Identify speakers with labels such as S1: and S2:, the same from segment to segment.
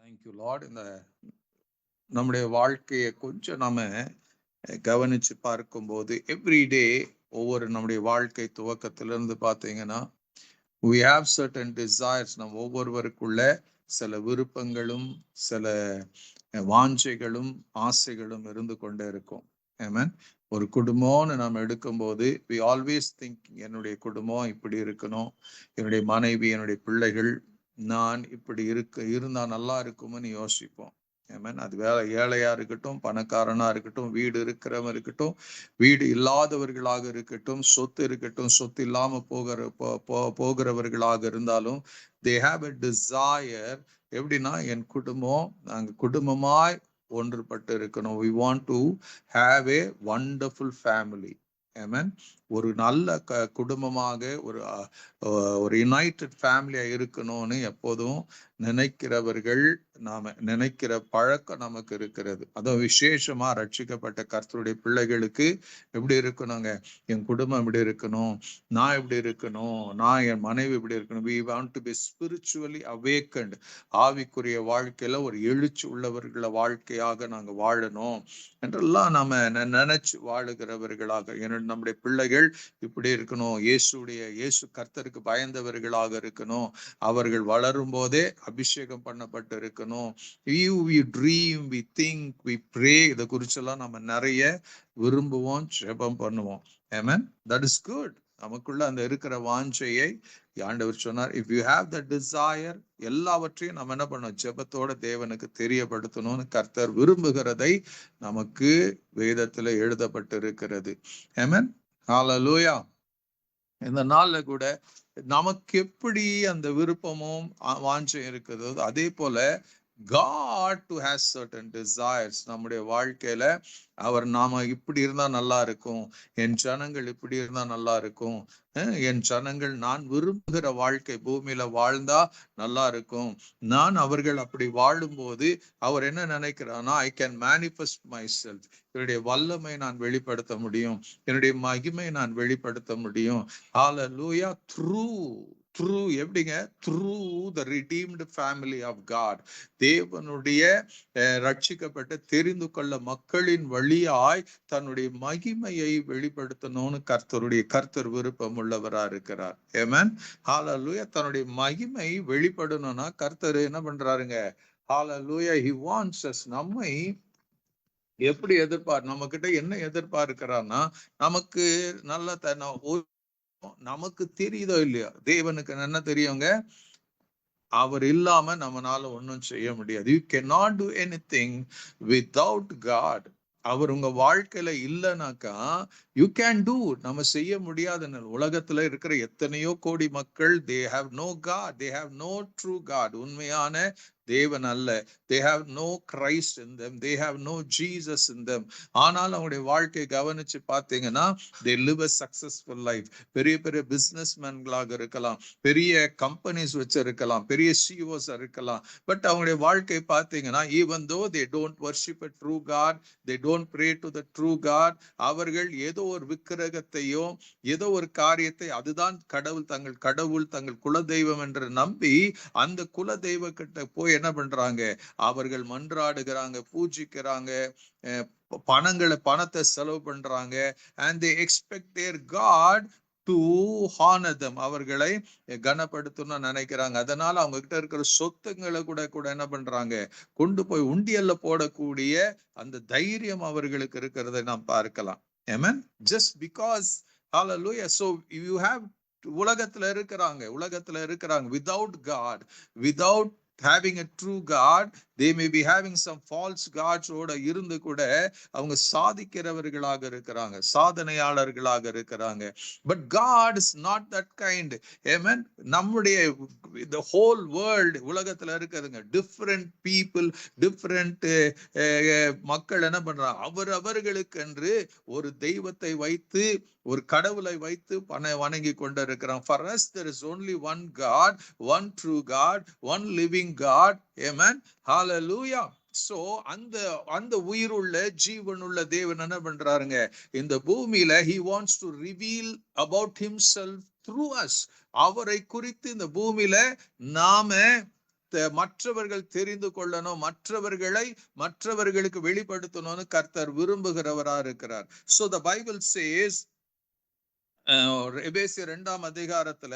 S1: Thank you Lord. இந்த நம்முடைய வாழ்க்கையை கொஞ்சம் நாம கவனிச்சு பார்க்கும்போது எவ்ரிடே ஒவ்வொரு நம்முடைய வாழ்க்கை துவக்கத்திலிருந்து பார்த்தீங்கன்னா we have certain desires. நம்ம ஒவ்வொருவருக்குள்ள சில விருப்பங்களும் சில வாஞ்சைகளும் ஆசைகளும் இருந்து கொண்டே இருக்கும். ஆமென். ஒரு குடும்பம்னு நம்ம எடுக்கும்போது we always think என்னுடைய குடும்பம் இப்படி இருக்கணும், என்னுடைய மனைவி என்னுடைய பிள்ளைகள் நான் இப்படி இருந்தா நல்லா இருக்கும்னு யோசிப்போம். ஆமென். அது வேலை ஏழையா இருக்கட்டும், பணக்காரனா இருக்கட்டும், வீடு இருக்கிறவன் இருக்கட்டும், வீடு இல்லாதவர்களாக இருக்கட்டும், சொத்து இருக்கட்டும், சொத்து இல்லாம போகிறவர்களாக இருந்தாலும் they have a desire. எப்படின்னா என் குடும்பம் நாங்க குடும்பமாய் ஒன்றுபட்டு இருக்கணும். we want to have a wonderful family. ஆமென். ஒரு நல்ல குடும்பமாக ஒரு யுனைடெட் ஃபேமிலியா இருக்கணும்னு எப்போதும் நினைக்கிறவர்கள் நாம நினைக்கிற பழக்கம் நமக்கு இருக்கிறது. அதுவும் விசேஷமா ரட்சிக்கப்பட்ட கர்த்தருடைய பிள்ளைகளுக்கு எப்படி இருக்கணுங்க, என் குடும்பம் இப்படி இருக்கணும், நான் இப்படி இருக்கணும், நான் என் மனைவி இப்படி இருக்கணும். we want to be spiritually awakened. ஆவிக்குரிய வாழ்க்கையில ஒரு எழுச்சி உள்ளவர்கள வாழ்க்கையாக நாங்க வாழணும் என்றெல்லாம் நாம நினைச்சு வாழுகிறவர்களாக நம்முடைய பிள்ளைகள் இப்படி இருக்கணும், இயேசு கர்த்தருக்கு பயந்தவர்களாக இருக்கணும், அவர்கள் வளரும் போதே அபிஷேகம் பண்ணப்பட்டு இருக்கணும். we dream, we think, we pray. இதை குறிச்செல்லாம் நம்ம நிறைய விரும்புவோம், ஜெபம் பண்ணுவோம். ஆமென். that is good. நமக்குள்ள அந்த இருக்கிற வாஞ்சையை ஆண்டவர் சொன்னார், if you have the desire, எல்லாவற்றையும் நம்ம என்ன பண்ணணும், ஜெபத்தோட தேவனுக்கு தெரியப்படுத்தணும்னு கர்த்தர் விரும்புகிறதை நமக்கு வேதத்துல எழுதப்பட்டு இருக்கிறது. ஆமென். ஹல்லேலூயா. இந்த நாள்ல கூட நமக்கு எப்படி அந்த விருப்பமும் வாஞ்சம் இருக்குதோ அதே போல God to has certain desires. நம்முடைய வாழ்க்கையில அவர் நாம இப்படி இருந்தா நல்லா இருக்கும், என் ஜனங்கள் இப்படி இருந்தா நல்லா இருக்கும், என் ஜனங்கள் நான் விரும்புகிற வாழ்க்கை பூமியில வாழ்ந்தா நல்லா இருக்கும், நான் அவர்கள் அப்படி வாழும்போது அவர் என்ன நினைக்கிறான்னா, I can manifest myself, என்னுடைய வல்லமை நான் வெளிப்படுத்த முடியும், என்னுடைய மகிமை நான் வெளிப்படுத்த முடியும். ஹல்லேலூயா. த்ரூ எப்படிங்க, through the redeemed family of God. தேவனுடைய ரட்சிக்கப்பட்ட தெரிந்து கொள்ள மக்களின் வழியாய் தன்னுடைய மகிமையை வெளிப்படுத்தணும்னு கர்த்தர் விருப்பம் உள்ளவரா இருக்கிறார். ஆமென். ஹல்லேலூயா. தன்னுடைய மகிமை வெளிப்படணும்னா கர்த்தர் என்ன பண்றாருங்க, ஹல்லேலூயா, he wants us. நம்மை எப்படி நம்ம கிட்ட என்ன எதிர்பார்க்கிறான்னா, நமக்கு நல்ல நமக்கு தெரியுதோ இல்லையோ, தேவனுக்கு என்ன தெரியுங்க, அவர் இல்லாம நம்மளால ஒன்றும் செய்ய முடியாது. you cannot do anything without God. அவர் உங்க வாழ்க்கையில இல்லைனாக்கா you can do, நம்ம செய்ய முடியாத. உலகத்துல இருக்கிற எத்தனையோ கோடி மக்கள் they have no God, they have no true God. உண்மையான தேவன் அல்ல. they have no Christ in them, they have no Jesus in them. ஆனால் அவங்களுடைய வாழ்க்கையை கவனிச்சு பார்த்தீங்கன்னா they live a successful life. பெரிய பெரிய பிசினஸ் மேன்களாக இருக்கலாம், பெரிய கம்பெனிஸ் வச்சிருக்கலாம், பெரிய CEOs இருக்கலாம். பட் அவங்களுடைய வாழ்க்கை பார்த்தீங்கன்னா even though they don't worship a true God, they don't pray to the true God, அவர்கள் ஏதோ ஒரு விக்கிரகத்தையோ ஏதோ ஒரு காரியத்தை, அதுதான் கடவுள் தங்கள் குலதெய்வம் என்று நம்பி அந்த குலதெய்வ கிட்ட போய் என்ன பண்றாங்க, அவர்கள் மன்றாடுகிறாங்க, பூஜிக்கிறாங்க, பணத்தை செலவு பண்றாங்க. and they expect their God to honor them. அவர்களை கனப்படுத்தணும்னு நினைக்கிறாங்க. அதனால அவங்க கிட்ட இருக்கிற சொத்துங்களை கூட என்ன பண்றாங்க, கொண்டு போய் உண்டியல்ல போடக்கூடிய அந்த தைரியம் அவர்களுக்கு இருக்கிறதை நாம் பார்க்கலாம். Amen. Just because, hallelujah. So you have உலகத்துல இருக்கிறாங்க without God, without having a true God. they may be having some false gods ஓட இருந்து கூட அவங்க சாதிக்கிறவர்களாக இருக்கிறாங்க, சாதனையாளர்களாக இருக்கிறாங்க. but God is not that kind. amen. நம்முடைய the whole world, உலகத்துல இருக்கிறதுங்க different people, different மக்கள் என்ன பண்றாங்க, அவர்களுக்கு என்று ஒரு தெய்வத்தை வைத்து, ஒரு கடவுளை வைத்து வணங்கி கொண்டு இருக்கிறான். for us there is only one God, one true God, one living God. amen. hallelujah. so அந்த உயிருள்ள ஜீவனுள்ள தேவன் என்ன பண்றாருங்க, இந்த பூமியில he wants to reveal about himself through us. அவரை குறித்து இந்த பூமியில நாம மற்றவர்கள் தெரிந்து கொள்ளணும், மற்றவர்களுக்கு வெளிப்படுத்தணும்னு கர்த்தர் விரும்புகிறவரா இருக்கிறார். So the Bible says, எபேசியர் 2ஆம் அதிகாரத்துல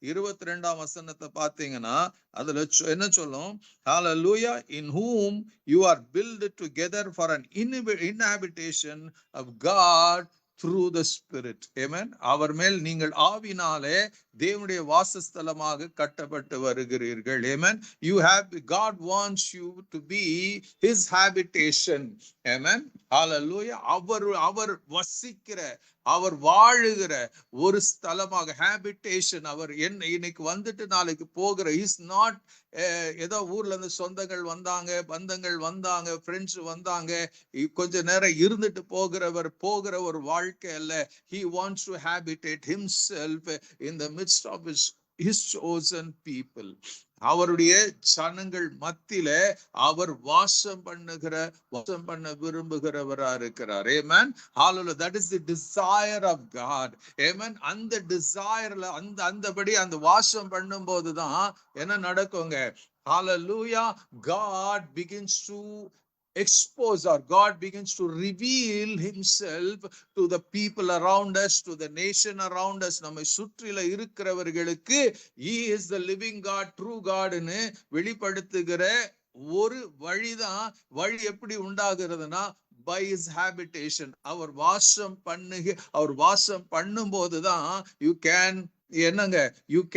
S1: 22ஆம் வசனத்தை பார்த்தீங்கன்னா அதுல என்ன சொல்லும்? Hallelujah, in whom you are built together for an inhabitation of God through the Spirit. Amen. அவர் மேல் நீங்கள் ஆவினாலே தேவனுடைய வாசஸ்தலமாக கட்டப்பட்டு வருகிறீர்கள். Amen. God wants you to be his habitation. Amen. Hallelujah. அவர் வசிக்கிற, அவர் வாழுகிற ஒரு ஸ்தலமாக, ஹேபிடேஷன். அவர் இன்னைக்கு வந்துட்டு நாளைக்கு போகிற, இஸ் நாட் ஏதோ ஊர்ல இருந்து சொந்தங்கள் வந்தாங்க, பந்தங்கள் வந்தாங்க, ஃப்ரெண்ட்ஸ் வந்தாங்க, கொஞ்ச நேரம் இருந்துட்டு போகிற ஒரு வாழ்க்கை அல்ல. He wants to habitate himself in the midst of his chosen people. அவருடைய ஜனங்கள் மத்தியில அவர் வாசம் பண்ண விரும்புகிறவரா இருக்கிறார். Amen. Hallelujah. That is the desire of God. Amen. அந்த டிசையர்ல அந்தபடி அந்த வாசம் பண்ணும் போதுதான் என்ன நடக்குங்க? Hallelujah. God begins to expose, or God begins to reveal himself to the people around us, to the nation around us. நம்மை சுற்றில இருக்கிறவர்களுக்கு he is the living God, true God ன்னு வெளிப்படுத்துகிற ஒரு வழிதான். வழி எப்படி உண்டாகிறதுனா by his habitation. அவர் வாசம் பண்ணும் போதுதான் you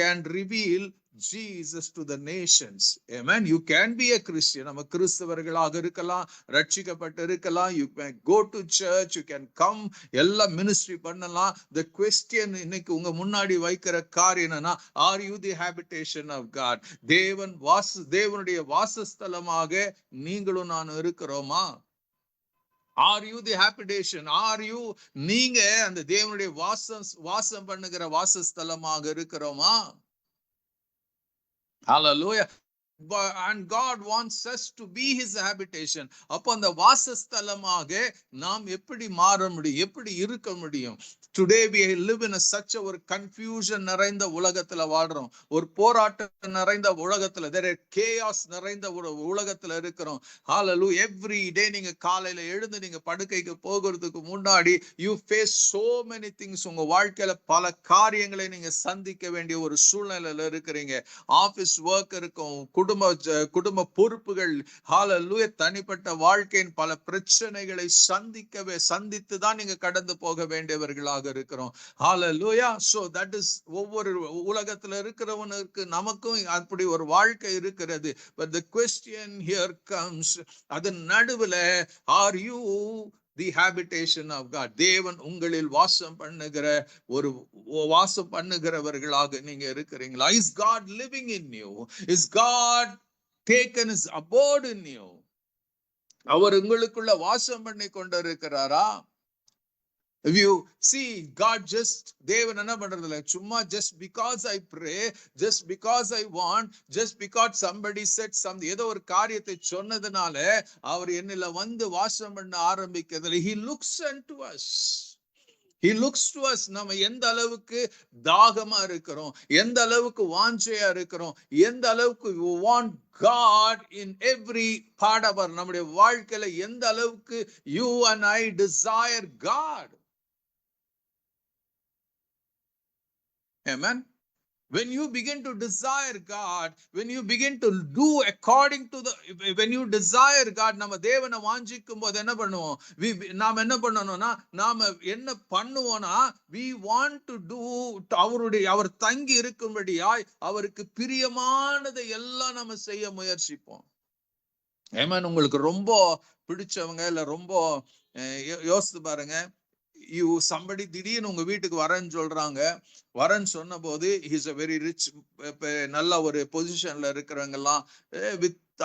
S1: can reveal Jesus to the nations. Amen. You can be a Christian. நம்ம கிறிஸ்தவர்களாக இருக்கலாம், ரட்சிக்கப்பட்டு இருக்கலாம். You can go to church, you can come, எல்லா மினிஸ்ட்ரி பண்ணலாம். The question இன்னைக்கு உங்க முன்னாடி வைக்கிற காரியம் என்னன்னா, are you the habitation of God? தேவனுடைய வாசஸ்தலமாக நீங்களும் நானும் இருக்கிறோமா? Are you the habitation? நீங்க அந்த தேவனுடைய வாசம் பண்ணுகிற வாசஸ்தலமாக இருக்கிறோமா? Hallelujah. And God wants us to be his habitation. அப்போ அந்த வாசஸ்தலமாக நாம் எப்படி மாற முடியும், எப்படி இருக்க முடியும்? Today we live in such a confusion நிறைந்த உலகத்துல வாழ்றோம். ஒரு போராட்டம் நிறைந்த உலகத்துல, there are chaos நிறைந்த உலகத்துல இருக்கிறோம். Hallelujah. Every day நீங்க காலையில எழுந்து நீங்க படுக்கைக்கு போகிறதுக்கு முன்னாடி you face so many things. உங்க வாழ்க்கையில பல காரியங்களை நீங்க சந்திக்க வேண்டிய ஒரு சூழ்நிலையில இருக்கிறீங்க. ஆபீஸ் ஒர்க் இருக்கும், குடும்ப பொறுப்புகள், ஹalleluya, தனிப்பட்ட வாழ்க்கையின் பல பிரச்சனைகளை சந்தித்து தான் நீங்க கடந்து போக வேண்டியவர்களாக இருக்கிறோம். ஹalleluya. So that is, ஒவ்வொரு உலகத்துல இருக்கிறவனுக்கு நமக்கும் அப்படி ஒரு வாழ்க்கை இருக்கிறது. But the question here comes, அதன் நடுவுல are you the habitation of God? தேவன் உங்களில் வாசம் பண்ணுகிறவர்களாக நீங்க இருக்கிறீங்களா? Is God living in you? Is God taken his abode in you? அவர் உங்களுக்குள்ள வாசம் பண்ணி கொண்டிருக்கிறாரா? If you see, God தேவன் என்ன பண்றதில்ல, சும்மா just because I pray, just because I want, just because somebody said something, ஏதோ ஒரு காரியத்தை சொன்னதுனால அவர் என்னில வந்து வாசம் பண்ண ஆரம்பிக்கிறதில்ல. He looks unto us. He looks to us. நம்ம எந்த அளவுக்கு தாகமா இருக்கிறோம், எந்த அளவுக்கு வாஞ்சையா இருக்கிறோம், எந்த அளவுக்கு we want God in every part of our, நம்முடைய வாழ்க்கையில எந்த அளவுக்கு you and I desire God. Amen. When you begin to desire God, when you begin to do according to when you desire God, நம்ம தேவனை வாஞ்சிக்கும் போது என்ன பண்ணுவோம்? நாம் என்ன பண்ணணும்னா, நாம என்ன பண்ணுவோம்னா, we want to do அவர் தங்கி இருக்கும்படியாய் அவருக்கு பிரியமானதை எல்லாம் நம்ம செய்ய முயற்சிப்போம். Amen. உங்களுக்கு ரொம்ப பிடிச்சவங்க இல்ல ரொம்ப யோசித்து பாருங்க, somebody திடீர்னு உங்க வீட்டுக்கு வரேன்னு சொன்ன போது he's a very rich, நல்ல ஒரு பொசிஷன்ல இருக்கிறவங்க எல்லாம்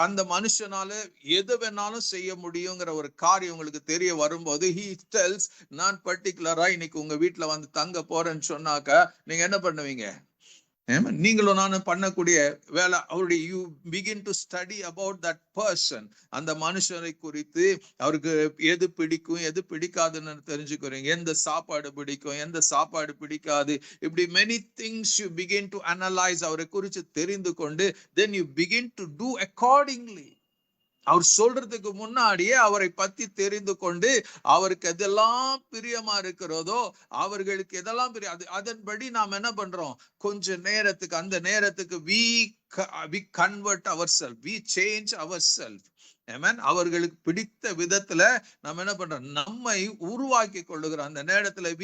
S1: அந்த மனுஷனால எது வேணாலும் செய்ய முடியுங்கிற ஒரு காரியம் உங்களுக்கு தெரிய வரும்போது he tells, நான் பர்டிகுலரா இன்னைக்கு உங்க வீட்டுல வந்து தங்க போறேன்னு சொன்னாக்க நீங்க என்ன பண்ணுவீங்க? நீங்களும் நானும் பண்ணக்கூடிய வேலை அவருடைய you begin to study about that person, அந்த மனுஷனை குறித்து அவருக்கு எது பிடிக்கும் எது பிடிக்காதுன்னு தெரிஞ்சுக்கிறீங்க, எந்த சாப்பாடு பிடிக்கும் எந்த சாப்பாடு பிடிக்காது, இப்படி many things you begin to analyse, அவரை குறித்து தெரிந்து கொண்டு then you begin to do accordingly. அவர் சொல்றதுக்கு முன்னாடியே அவரை பத்தி தெரிந்து கொண்டு அவருக்கு எதெல்லாம் பிரியமா இருக்கிறதோ அவர்களுக்கு எதெல்லாம் பிரியம் அதன்படி நாம் என்ன பண்றோம், கொஞ்ச நேரத்துக்கு அந்த நேரத்துக்கு we convert ourselves, we change ourselves. Amen. அவர்களுக்கு பிடித்த விதத்துல நம்ம என்ன பண்றோம், நம்மை உருவாக்கி கொள்ளுகிறோம். அந்த நேரத்துல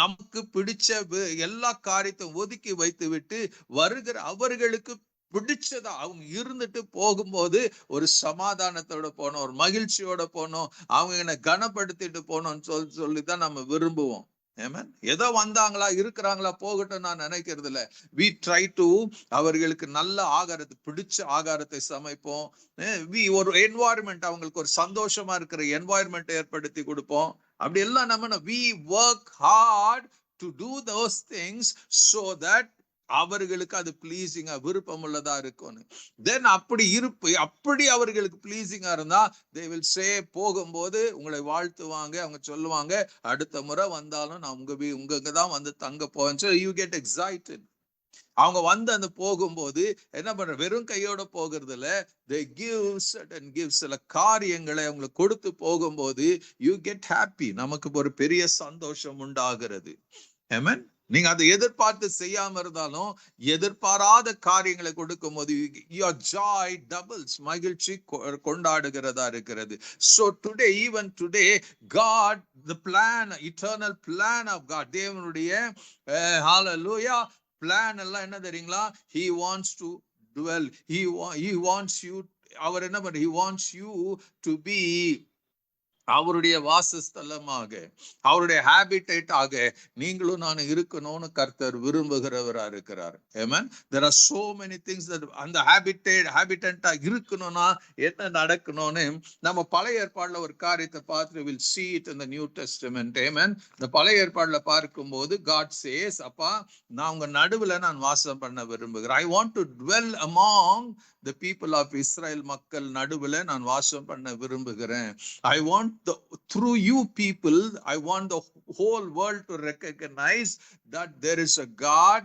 S1: நமக்கு பிடிச்ச எல்லா காரியத்தையும் ஒதுக்கி வைத்து விட்டு வருகிற அவர்களுக்கு பிடிச்சதா அவங்க இருந்துட்டு போகும்போது ஒரு சமாதானத்தோட போனோம், ஒரு மகிழ்ச்சியோட போனோம், அவங்க என்ன கனப்படுத்திட்டு போனோம்னு சொல்லிதான் நம்ம விரும்புவோம். ஏதோ வந்தாங்களா இருக்கிறாங்களா போகட்டும் நான் நினைக்கிறது இல்ல. we try to அவர்களுக்கு நல்ல ஆகாரத்தை பிடிச்ச ஆகாரத்தை சமைப்போம். ஒரு என்வாயர்மெண்ட் அவங்களுக்கு ஒரு சந்தோஷமா இருக்கிற என்வாயர்மெண்ட் ஏற்படுத்தி கொடுப்போம். அப்படி எல்லாம் நம்ம we work hard to do those things so that அவர்களுக்கு அது பிளீசிங்கா விருப்பம் உள்ளதா இருக்கும். தென் அப்படி அவர்களுக்கு பிளீசிங்கா இருந்தா they will say, போகும்போது உங்களை வாழ்த்துவாங்க, அவங்க சொல்லுவாங்க அடுத்த முறை வந்தாலும் நான் உங்க தான் வந்து தங்க போவேன். you get excited. அவங்க வந்து அந்த போகும்போது என்ன பண்ற, வெறும் கையோட போகிறது இல்ல, they give certain gifts, சில காரியங்களை அவங்களுக்கு கொடுத்து போகும்போது you get happy, நமக்கு ஒரு பெரிய சந்தோஷம் உண்டாகிறது. Amen. நீங்க அதை எதிர்பார்த்து செய்யாம இருந்தாலும் எதிர்பாராத காரியங்களை கொடுக்கும் போது your joy doubles, மகிழ்ச்சி கொண்டாடுகிறதா இருக்கிறது. So today, even today, God, the plan, eternal plan of God, தேவனுடைய hallelujah பிளான் எல்லாம் என்ன தெரியுங்களா, he wants to dwell, he wants you, அவர் என்ன பண்ற, he wants you to be அவருடைய வாசஸ்தலமாக, அவருடைய ஹாபிடேட் ஆக நீங்களும் நான் இருக்கணும்னு கர்த்தர் விரும்புகிறவரா இருக்கிறார். Amen. There are so many things that அந்த ஹாபிடேட்டா இருக்கணும்னா என்ன நடக்கணும்னு நம்ம பழைய ஏற்பாடுல ஒரு காரியத்தை பார்த்து will see it in the New Testament. Amen. இந்த பழைய ஏற்பாடுல பார்க்கும்போது God says, அப்பா நான் உங்க நடுவுல நான் வாசம் பண்ண விரும்புகிறேன். I want to dwell among the people of Israel, மக்கள் நடுவுல நான் வாசம் பண்ண விரும்புகிறேன். I want through you people, I want the whole world to recognize that there is a God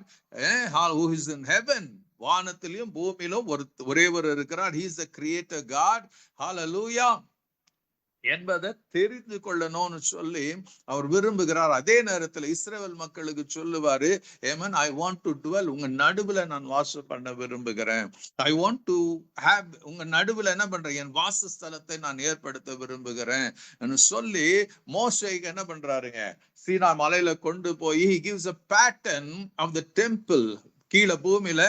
S1: who is in heaven. வானத்திலும் பூமியிலும் ஒரே இருக்கிறார். He is the creator God. Hallelujah. என்பதை தெரிந்து கொள்ளணும்னு சொல்லி அவர் விரும்புகிறார். அதே நேரத்தில் இஸ்ரவேல் மக்களுக்கு சொல்லுவாரு, Yemen I want to twelve, உங்க நடுவுல நான் வாசம் பண்ண விரும்புகிறேன். ஐ வாண்ட் டு ஹேவ், உங்க நடுவுல என்ன பண்றேன், என் வாசஸ்தலத்தை நான் ஏற்படுத்த விரும்புகிறேன் சொல்லி மோசேக்கு என்ன பண்றாருங்க, சீனா மலையில கொண்டு போய் he gives a pattern of the temple. கீழே பூமியில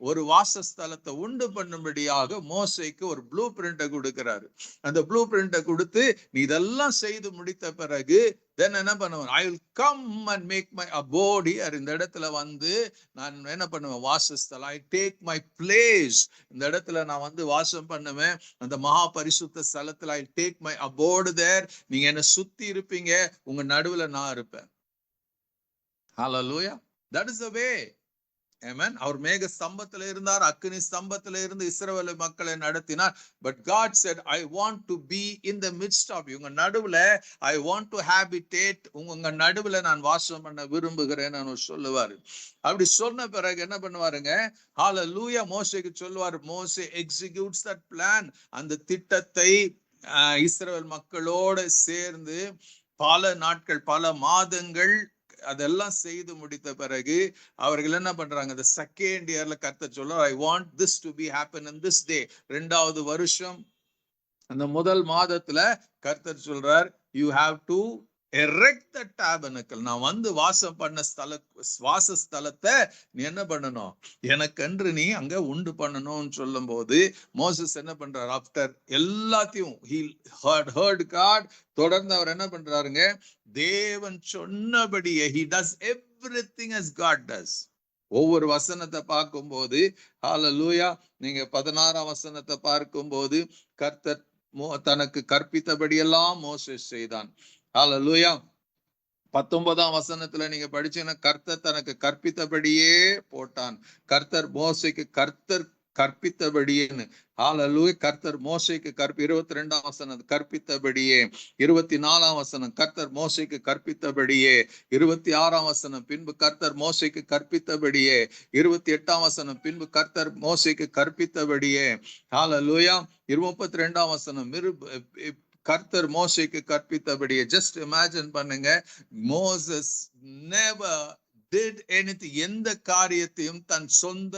S1: ஒரு வாசஸ்தலத்தை உண்டு பண்ணும்படியாக மோசேக்கு ஒரு ப்ளூ பிரிண்ட கொடுக்கிறாரு. அந்த ப்ளூ பிரிண்ட கொடுத்து நீ இதெல்லாம் செய்து முடித்த பிறகு தென் என்ன பண்ணுவேன், I will come and make my abode here. இந்த இடத்துல வந்து நான் என்ன பண்ணுவேன், வாசஸ்தலம், ஐ டேக் மை பிளேஸ், இந்த இடத்துல நான் வந்து வாசம் பண்ணுவேன், அந்த மகா பரிசுத்த ஸ்தலத்துல I take my abode there. நீங்க என்ன சுத்தி இருப்பீங்க, உங்க நடுவுல நான் இருப்பேன். Hallelujah. That is the way. Amen. அவர் மேக ஸ்தம்பத்துல இருந்தார், அக்கினி ஸ்தம்பத்துல இருந்து இஸ்ரவேல் மக்களை நடத்தினார். But God said, I want to be in the midst of you. உங்க நடுவுல I want to habitate, உங்க நடுவுல நான் வாசம் பண்ண விரும்புகிறேன் சொல்லுவாரு. அப்படி சொன்ன பிறகு என்ன பண்ணுவாருங்க, ஹalleluya, மோசேக்கு சொல்லுவாரு. மோசே executes that plan. அந்த திட்டத்தை இஸ்ரவேல் மக்களோட சேர்ந்து பல நாட்கள் பல மாதங்கள் அதெல்லாம் செய்து முடித்த பிறகு அவர்கள் என்ன பண்றாங்க, the second yearல கர்த்தர் சொல்றார், I want this to be happen in this day. 2வது வருஷம் அந்த முதல் மாதத்துல கர்த்தர் சொல்றார், you have to erect the tabernacle. நான் வந்து வாசம் பண்ண வாசஸ்தலத்தை நீ என்ன பண்ணணும், எனக்கென்று நீ அங்க உண்டு பண்ணணும்னு சொல்லும் போது மோசஸ் என்ன பண்றாரு, ஆஃப்டர் எல்லாத்தையும் he heard God, தொடர்ந்து அவர் என்ன பண்றாருங்க, தேவன் சொன்னபடியே he does everything as God does. ஒவ்வொரு வசனத்தை பார்க்கும்போது ஹalleluya, நீங்க 16ஆம் வசனத்தை பார்க்கும்போது கர்த்தர் தனக்கு கற்பித்தபடியெல்லாம் மோசே செய்தான். ஹalleluya. 19ஆம் வசனத்துல நீங்க படிச்சீங்கன்னா கர்த்தர் தனக்கு கற்பித்தபடியே போட்டான். கர்த்தர் மோசைக்கு கற்பித்தபடியேன்னு. ஹல்லேலூயா. கர்த்தர் மோசைக்கு 22ஆம் வசனம் கற்பித்தபடியே. 24ஆம் வசனம் கர்த்தர் மோசைக்கு கற்பித்தபடியே. 26ஆம் வசனம் பின்பு கர்த்தர் மோசைக்கு கற்பித்தபடியே. 28ஆம் வசனம் பின்பு கர்த்தர் மோசைக்கு கற்பித்தபடியே. ஹல்லேலூயா. 32ஆம் வசனம் கர்த்தர் மோசைக்கு கற்பித்தபடியே. ஜஸ்ட் இமேஜின் பண்ணுங்க, மோசஸ் never did anything, எந்த காரியத்தையும் தன் சொந்த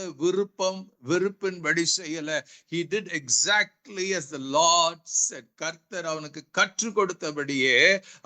S1: விருப்பின்படி செய்யல. He did exactly as the Lord said. கர்த்தர் அவனுக்கு கற்றுக் கொடுத்தபடியே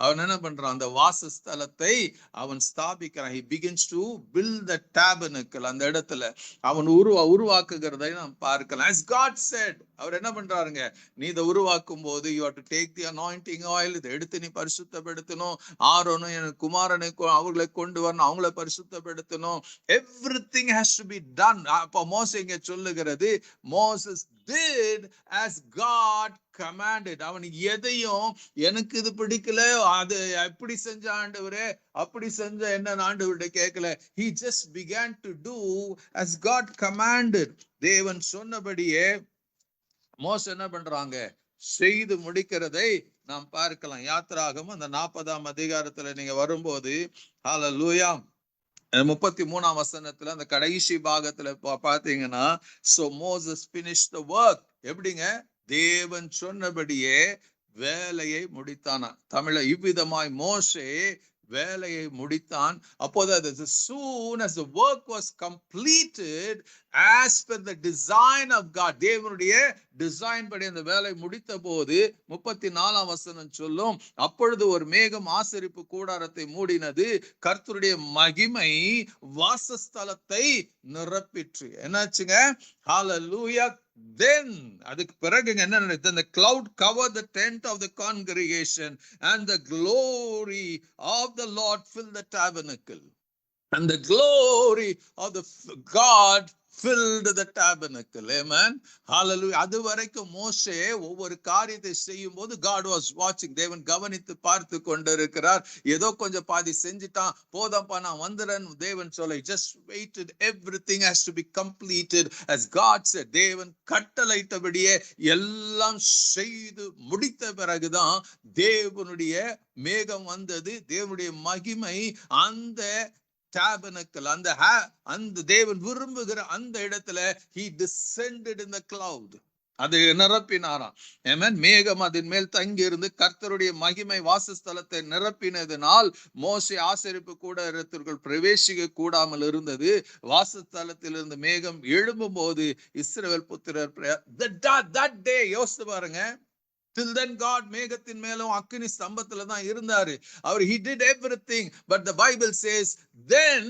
S1: அவன் என்ன பண்றான், அந்த வாசஸ்தலத்தை அவன் ஸ்தாபிக்கிறான். He begins to build the tabernacle. அந்த இடத்துல அவன் உருவாக்குகிறதை நாம் பார்க்கலாம். As God said, அவர் என்ன பண்றாருங்க, நீ இதை உருவாக்கும் போது you have to take the anointing oil, இதை எடுத்து நீ பரிசுத்தப்படுத்தணும். ஆரோனும் என் குமாரனை அவர்களை கொண்டு வரணும், அவங்கள பரிசுத்தப்படுத்தணும். Everything has to be done. அப்ப மோசே இங்க சொல்லுகிறது, Moses did as God commanded. அவன் எதையும் எனக்கு இது பிடிக்கல, அது எப்படி செஞ்ச ஆண்டவரே, அப்படி செஞ்ச என்ன ஆண்டவர்கிட்ட கேட்கல. He just began to do as God commanded. தேவன் சொன்னபடியே மோசே என்ன பண்றாங்க, செய்து முடிக்கிறதை நாம் பார்க்கலாம். யாத்திராகமம் அந்த 40ஆம் அதிகாரத்துல நீங்க வரும்போது ஹல்லேலூயா 33ஆம் வசனத்துல அந்த கடைசி பாகத்துல பாத்தீங்கன்னா, so Moses finished the work. எப்படிங்க, தேவன் சொன்னபடியே வேலையை முடித்தானா. தமிழ இவ்விதமாய் மோசே வேலையை முடித்தான். அப்போது as soon as the work was completed as per the design of God, தேவனுடைய டிசைன் படி அந்த வேலை முடித்த போது 34ஆம் வசனம் சொல்லும், அப்பொழுது ஒரு மேகம் ஆசரிப்பு கூடாரத்தை மூடினது, கர்த்தருடைய மகிமை வாசஸ்தலத்தை நிரப்பிற்று. என்னாச்சுங்க, ஹல்லேலூயா. Then அதுக்கு பிறகு என்ன நடந்தது, the cloud covered the tent of the congregation and the glory of the Lord filled the tabernacle, and the glory of the God filled the tabernacle. Amen. Hallelujah. அது வரைக்கும் மோசே ஒவ்வொரு காரியத்தை செய்யும் போது God was watching. தேவன் கவனித்து பார்த்து கொண்டிருக்கிறார். ஏதோ கொஞ்சம் பாதி செஞ்சிட்டான், போதப்பா நான் வந்துறேன் தேவன் சொல்ல. just waited. Everything has to be completed as God said. தேவன் கட்டளையிட்டபடியே எல்லாம் செய்து முடித்த பிறகுதான் தேவனுடைய மேகம் வந்தது. தேவனுடைய மகிமை அந்த tabernacle, அந்த தேவன் விரும்புகிற அந்த இடத்துல he descended in the cloud. அது நிரப்பினாராம். ஆமென். மேகம் அதன் மேல் தங்கி இருந்து கர்த்தருடைய மகிமை வாசஸ்தலத்தை நிரப்பினதினால் மோசே ஆசரிப்பு கூடாரத்திற்குள் பிரவேசிக்க கூடாமல் இருந்தது. வாசஸ்தலத்திலிருந்து மேகம் எழும்பும் போது இஸ்ரவேல் புத்திரர் that day, யோசித்து பாருங்க, till then God மேகத்தின் மேலும் அக்கினி ஸ்தம்பத்துல தான் இருந்தாரு. அவர் he did everything, but the Bible says then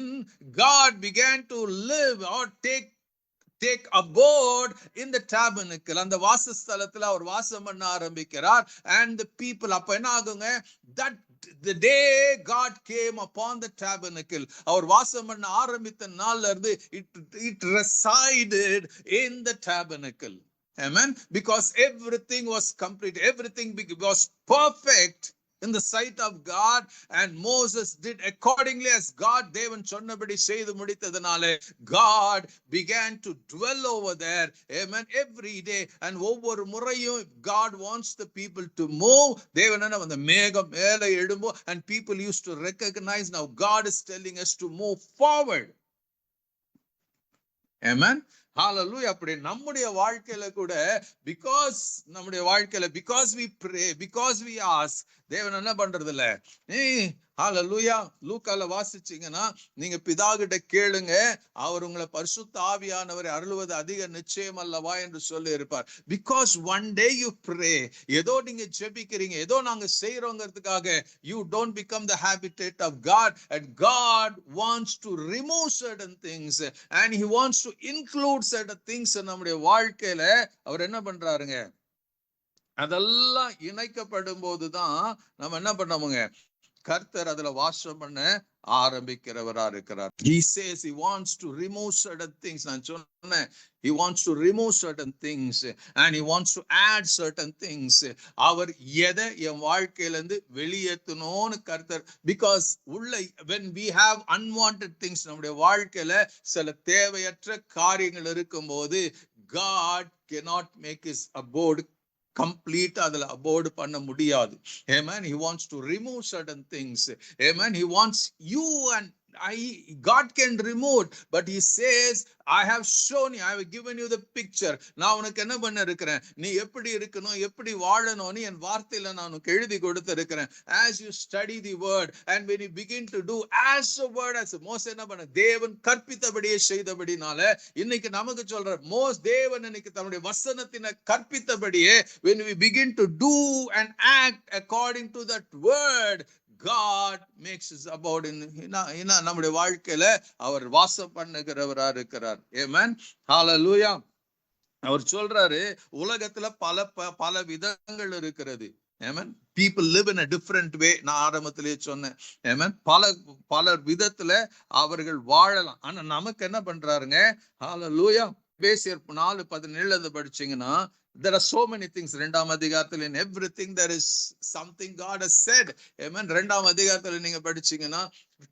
S1: God began to live or take abode in the tabernacle. அந்த வாசஸ்தலத்துல அவர் வாசம் பண்ண ஆரம்பிக்கிறார். and the people, அப்ப என்ன ஆகுங்க, that the day God came upon the tabernacle, அவர் வாசம் பண்ண ஆரம்பித்த நாள்ல இருந்து it resided in the tabernacle. Amen. Because everything was complete, everything was perfect in the sight of God, and Moses did accordingly as God தேவன் சொன்னபடி செய்து முடித்ததனாலே God began to dwell over there. Amen. Every day, and ஒவ்வொரு முறையும் God wants the people to move. தேவன் என்ன, அந்த மேகம் மேலே எழும்போ, and people used to recognize now God is telling us to move forward. Amen. Hallelujah. அப்படி நம்முடைய வாழ்க்கையில கூட நம்முடைய வாழ்க்கையில because we pray, because we ask, தேவன் என்ன பண்றது இல்ல. ஹல்லேலூயா. லூக்கால வாசிச்சீங்கன்னா, நீங்க பிதாகிட்ட கேளுங்க, அவர் உங்களை பரிசுத்த ஆவியானவரை அருளுவது அதிக நிச்சயம் அல்லவா என்று சொல்லி இருப்பார். because one day you pray, ஏதோ நீங்க ஜெபிக்கிறீங்க, ஏதோ நாங்க செய்யறோங்கிறதுக்காக you don't become the habitat of God, and God wants to remove certain things and he wants to include certain things நம்முடைய வாழ்க்கையில. அவர் என்ன பண்றாருங்க, அதெல்லாம் இணைக்கப்படும் போதுதான் நம்ம என்ன பண்ணோமுங்க, கர்த்தர் அதுல வாசம் பண்ண ஆரம்பிக்கிறவரா இருக்கிறார். He says he wants to remove certain things. நான் சொன்னேன், he wants to remove certain things and he wants to add certain things. அவர் எதை என் வாழ்க்கையில இருந்து வெளியேற்றணும்னு கர்த்தர், because உள்ள when we have unwanted things, நம்முடைய வாழ்க்கையில சில தேவையற்ற காரியங்கள் இருக்கும்போது God cannot make his abode complete. அதுல abode பண்ண முடியாது. Amen. He wants to remove certain things. Amen. He wants you and God can remove, but he says, I have shown you, I have given you the picture. நான் உனக்கு என்ன பண்ண இருக்கிறேன், நீ எப்படி இருக்கணும், எப்படி வாழணும்னு என் வார்த்தையில நான் உனக்கு எழுதி கொடுத்திருக்கிறேன். As you study the word and when you begin to do as the word, as மோசே என்ன பண்ண, தேவன் கற்பித்தபடியே செய்தபடினால இன்னைக்கு நமக்கு சொல்ற தேவன் இன்னைக்கு தன்னுடைய வசனத்தினை கற்பித்தபடியே when we begin to do and act according to that word, God makes his abode in நம்முடைய வாழ்க்கையில அவர் வாசம் பண்ணுகிறவரா இருக்கிறார். Amen. Hallelujah. அவர் சொல்றாரு, உலகத்துல பல விதங்கள் இருக்கிறது. Amen. People live in a different way. நான் ஆரம்பத்திலேயே சொன்னேன். Amen. பல விதத்துல அவர்கள் வாழலாம். ஆனா நமக்கு என்ன பண்றாருங்க? Hallelujah. எபேசியர் 4:17 படிச்சீங்கன்னா, there are so many things. இரண்டாம் அதிகாரத்தில் in everything there is something God has said. Amen. இரண்டாம் அதிகாரத்தில் நீங்க படிச்சீங்கன்னா,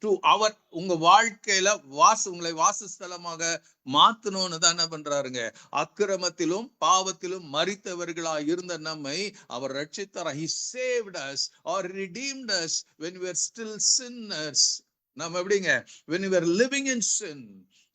S1: to our உங்க வாழ்க்கையில உங்களை வாசஸ்தலமாக மாத்தணும்னு தான் என்ன பண்றாருங்க, அக்கிரமத்திலும் பாவத்திலும் மரித்தவர்களா இருந்த நம்மை அவர் ரட்சித்தார். He saved us or redeemed us when we were still sinners. நம்ம எப்படிங்க, when we were living in sin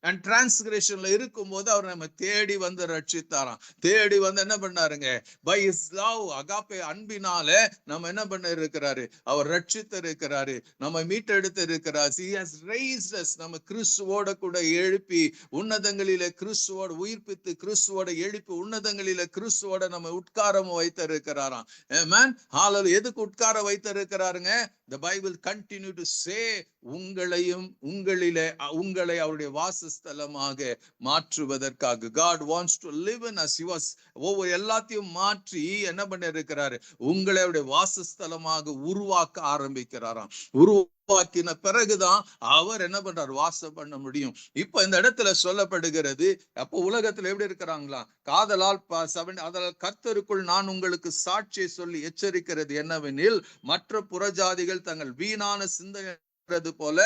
S1: and transgressionல இருக்கும்போது அவர் நம்ம தேடி வந்து ரட்சித்தாராம். தேடி வந்து என்ன பண்ணாருங்க, by his love, அகாப்பே அன்பினால நம்ம என்ன பண்ண இருக்கிறாரு, அவர் ரட்சித்து இருக்கிறாரு, நம்ம மீட்டெடுத்து இருக்கிறார். He has raised us. நம்ம கிறிஸ்துவோட கூட எழுப்பி உன்னதங்களிலே கிறிஸ்துவோட உயிர்ப்பித்து கிறிஸ்துவோட எழுப்பி உன்னதங்களிலே கிறிஸ்துவோட நம்ம உட்காரம் வைத்திருக்கிறாராம். Amen. Hallelujah. எதுக்கு உட்கார வைத்திருக்கிறாருங்க? The Bible continue to say, உங்களை அவருடைய வாசஸ்தலமாக மாற்றுவதற்காக. God wants to live in us. He was ஒவ்வொரு எல்லாத்தையும் மாற்றி என்ன பண்ண இருக்கிறாரு, உங்களை அவருடைய வாசஸ்தலமாக உருவாக்க ஆரம்பிக்கிறாராம். உருவாக்கின பிறகுதான் அவர் என்ன பண்றார், வாசம் பண்ண முடியும். இப்ப இந்த இடத்துல சொல்லப்படுகிறது, அப்போ உலகத்துல எப்படி இருக்கிறாங்களா, காதலால் அதனால் கர்த்தருக்குள் நான் உங்களுக்கு சாட்சியை சொல்லி எச்சரிக்கிறது என்னவெனில், மற்ற புறஜாதிகள் தங்கள் வீணான சிந்தனை போல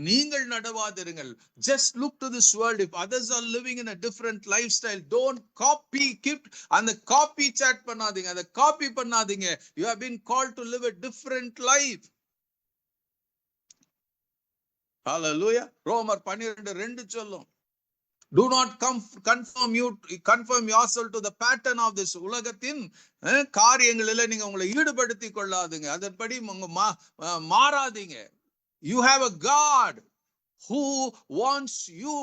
S1: நீங்கள் நடவாதிருங்கள். Just look to this world. If others are living in a different lifestyle, don't copy, keep and copy chat பண்ணாதீங்க, அதை காப்பி பண்ணாதீங்க. You have been called to live a different life. Hallelujah. ரோமர் 12:2 சொல்லும், do not conform yourself to the pattern of this. உலகத்தின் காரியங்களில நீங்க உங்களை ஈடுபடுத்தி கொள்ளாதீங்க, அதன்படி மாறாதீங்க. You have a God who wants you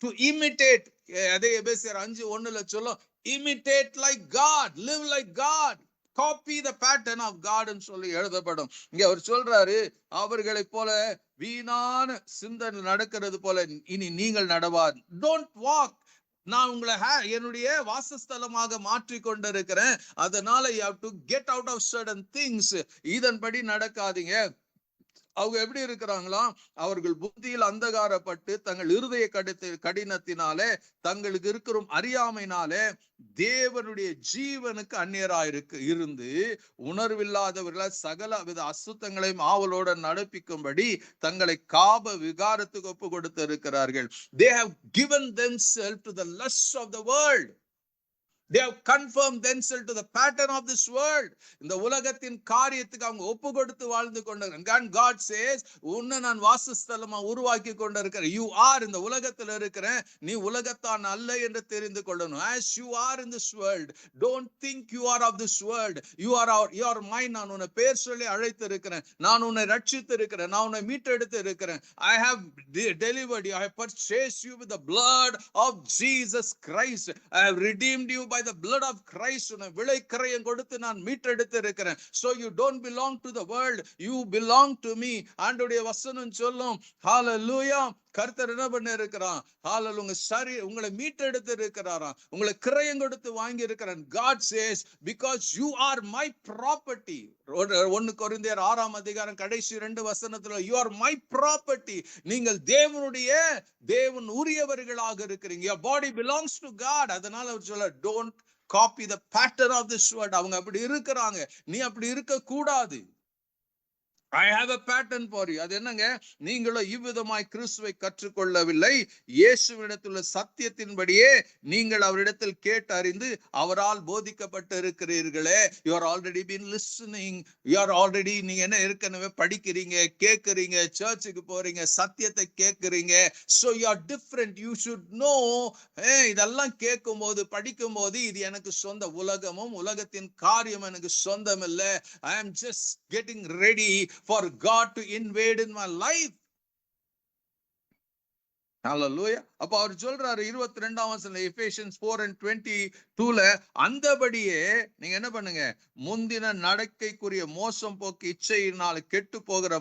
S1: to imitate. அதே எபேசியர் 5:1 சொல்லும், imitate like God, live like God, copy the pattern of God ன்னு சொல்லி எழுதப்படும். இங்க அவர் சொல்றாரு, அவர்களை போல வீணான சிந்தனை நடக்கிறது போல இனி நீங்கள் நடவாது. Don't walk. நான் உங்களை என்னுடைய வாசஸ்தலமாக மாற்றி கொண்டிருக்கிறேன், அதனால you have to get out of certain things. இதன்படி நடக்காதீங்க. அவங்க எப்படி இருக்கிறாங்களாம், அவர்கள் புத்தியில் அந்தகாரப்பட்டு தங்கள் இருதய கடினத்தினாலே தங்களுக்கு இருக்கிற அறியாமையினாலே தேவனுடைய ஜீவனுக்கு அந்நியராயிருக்கு இருந்து உணர்வில்லாதவர்கள சகல வித அசுத்தங்களையும் ஆவலோட நடப்பிக்கும்படி தங்களை காப விகாரத்துக்கு ஒப்பு கொடுத்து இருக்கிறார்கள். They have given themselves to the lusts of the world. They have confirmed themselves to the pattern of this world. இந்த உலகத்தின் காரியத்துக்கு அவங்க ஒப்பு கொடுத்து வாழ்ந்து கொண்டிருக்கிறாங்க. God says, உன்னை நான் வாசஸ்தலமா உருவாக்கி கொண்டிருக்கிறேன். You are இந்த உலகத்துல இருக்கிறேன், நீ உலகத்தான் அல்ல என்று தெரிந்து கொள்ளணும். As you are in this world, don't think you are of this world. You are mine. நான் உன்னை பேர் சொல்லி அழைத்து இருக்கிறேன், நான் உன்னை ரட்சித்து இருக்கிறேன், நான் உன்னை மீட்டெடுத்து இருக்கிறேன். I have delivered you. I have purchased you with the blood of Jesus Christ. I have redeemed you by the blood of Christ. உன்னை விலைக்கிரயம் கொடுத்து நான் மீட்டெடுத்து இருக்கிறேன். So you don't belong to the world, you belong to me. ஆண்டவருடைய வசனம் சொல்லும், hallelujah, கர்த்தர் என்ன பண்ண இருக்கிறான்? ஹalleluya. உங்க உங்களை மீட்டெடுத்து இருக்கிறாராம், உங்களை கிரயம் கொடுத்து வாங்கி இருக்கிறான். God says, because you are my property. 1 கொரிந்தியர் 6ஆம் அதிகாரம் கடைசி 2 வசனத்துல, you are my property. நீங்கள் தேவன் உரியவர்களாக இருக்கிறீங்க. Your body belongs to God. அதனால அவர் சொல்ல, don't copy the pattern of this world. அவங்க அப்படி இருக்கிறாங்க, நீ அப்படி இருக்க கூடாது. I have a pattern for you. அது என்னங்க? நீங்களோ இவ்விதமாய் கிறிஸ்துவை கற்றுக்கொள்ளவில்லை, இயேசுவிடத்துள்ள சத்தியத்தின்படியே நீங்கள் அவரிடத்தில் கேட்டு அறிந்து அவரால் போதிக்கப்பட்டு இருக்கிறீர்களே. You are already been listening. You are already, நீங்க என்ன ஏற்கனவே படிக்கிறீங்க, கேட்கிறீங்க, சர்ச்சுக்கு போறீங்க, சத்தியத்தை கேட்கிறீங்க. So you are different. You should know. இதெல்லாம் கேட்கும் போது, படிக்கும் போது, இது எனக்கு சொந்த, உலகத்தின் காரியம் எனக்கு சொந்தம் இல்லை. I am just getting ready for God to invade in my life. Hallelujah. அப்ப அவர் சொல்றாரு 22ஆம் வசனம் எபேசியன்ஸ் 4:22ல, அந்தபடியே நீங்க என்ன பண்ணுங்க, முந்தின நடக்கைக்குரிய மோசம் போக்கு இச்சையினால் கெட்டு போகிற